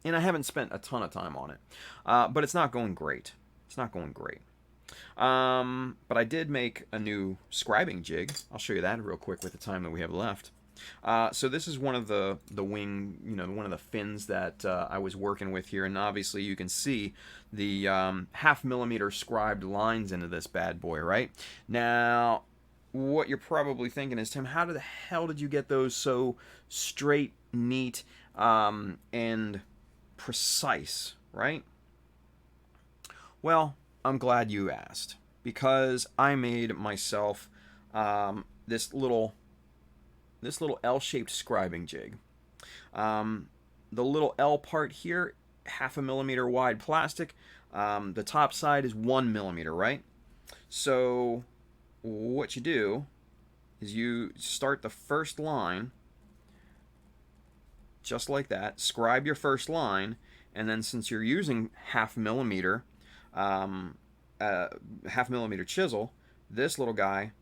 and I haven't spent a ton of time on it, but it's not going great. It's not going great. But I did make a new scribing jig. I'll show you that real quick with the time that we have left. So this is one of the wing, one of the fins that I was working with here, and obviously you can see the 0.5 millimeter scribed lines into this bad boy, right? Now, what you're probably thinking is, Tim, how the hell did you get those so straight, neat, and precise, right? Well, I'm glad you asked, because I made myself this little L-shaped scribing jig. The little L part here, 0.5 millimeter wide plastic. The top side is 1 millimeter, right? So what you do is you start the first line just like that, scribe your first line, and then since you're using 0.5 millimeter 0.5 millimeter chisel, this little guy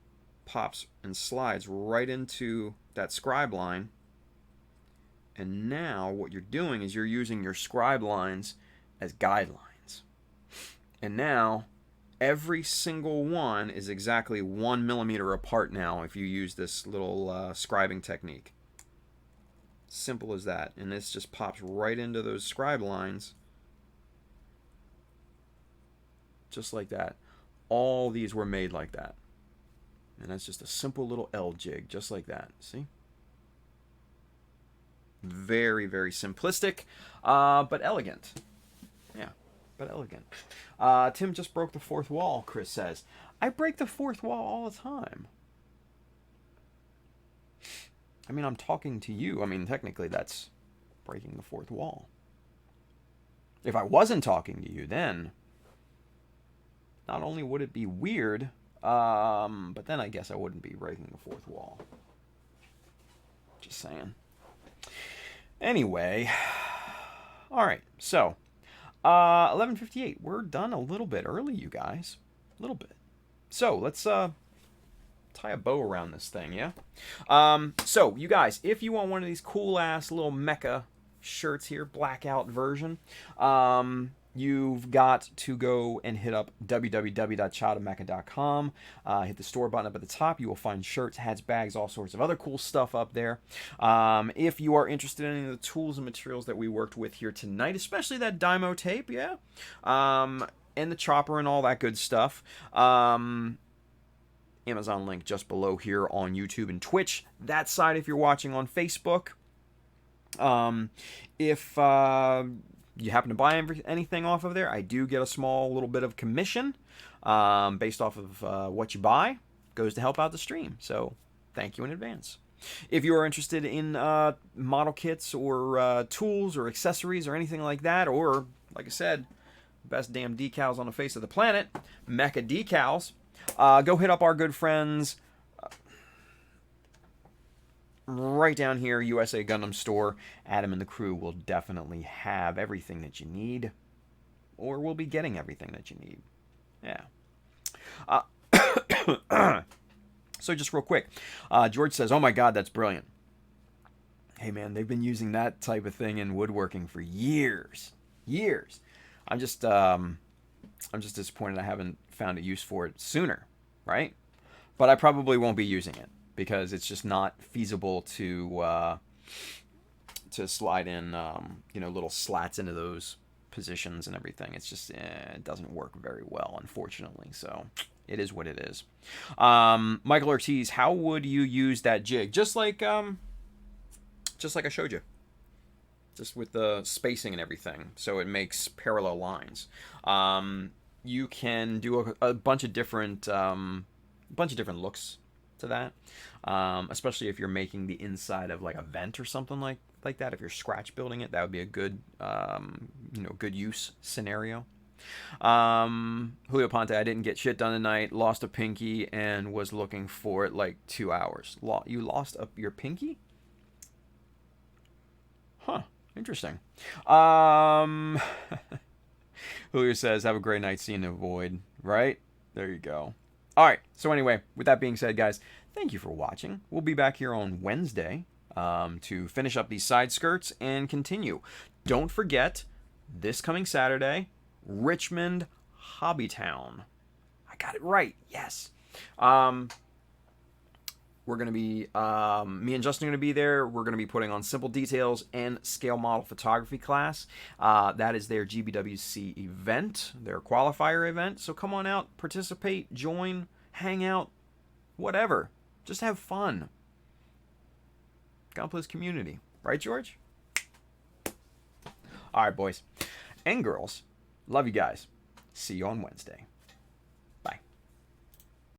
pops and slides right into that scribe line. And now what you're doing is you're using your scribe lines as guidelines. And now every single one is exactly 1 millimeter apart now if you use this little scribing technique. Simple as that. And this just pops right into those scribe lines. Just like that. All these were made like that. And that's just a simple little L jig, just like that. See? Very, very simplistic, but elegant. Yeah, but elegant. Tim just broke the fourth wall, Chris says. I break the fourth wall all the time. I mean, I'm talking to you. I mean, technically that's breaking the fourth wall. If I wasn't talking to you, then not only would it be weird, but then I guess I wouldn't be breaking the fourth wall. Just saying. Anyway, all right, so 11:58. We're done a little bit early, you guys. A little bit. So let's tie a bow around this thing, yeah? So you guys, if you want one of these cool ass little mecha shirts here, blackout version, you've got to go and hit up www.childofmecha.com. Hit the store button up at the top. You will find shirts, hats, bags, all sorts of other cool stuff up there. If you are interested in any of the tools and materials that we worked with here tonight, especially that Dymo tape, yeah, and the chopper and all that good stuff, Amazon link just below here on YouTube and Twitch. That side if you're watching on Facebook. If you happen to buy anything off of there, I do get a small little bit of commission based off of what you buy. Goes to help out the stream. So thank you in advance. If you are interested in model kits or tools or accessories or anything like that, or like I said, best damn decals on the face of the planet, Mecha Decals, go hit up our good friends right down here, USA Gundam Store. Adam and the crew will definitely have everything that you need, or will be getting everything that you need. Yeah. So just real quick, George says, "Oh my God, that's brilliant." Hey man, they've been using that type of thing in woodworking for years, years. I'm just disappointed I haven't found a use for it sooner, right? But I probably won't be using it because it's just not feasible to slide in, little slats into those positions and everything. It's just it doesn't work very well, unfortunately. So it is what it is. Michael Ortiz, how would you use that jig? Just like I showed you, just with the spacing and everything, so it makes parallel lines. You can do a bunch of different looks to that, especially if you're making the inside of like a vent or something like that. If you're scratch building it, that would be a good good use scenario. Julio Ponte, I didn't get shit done tonight. Lost a pinky and was looking for it like 2 hours. You lost your pinky? Huh. Interesting. Julio says, have a great night seeing the void. Right? There you go. All right. So anyway, with that being said, guys, thank you for watching. We'll be back here on Wednesday to finish up these side skirts and continue. Don't forget, this coming Saturday, Richmond Hobbytown. I got it right. Yes. We're going to be, me and Justin are going to be there. We're going to be putting on simple details and scale model photography class. That is their GBWC event, their qualifier event. So come on out, participate, join, hang out, whatever. Just have fun. God bless community. Right, George? All right, boys and girls. Love you guys. See you on Wednesday.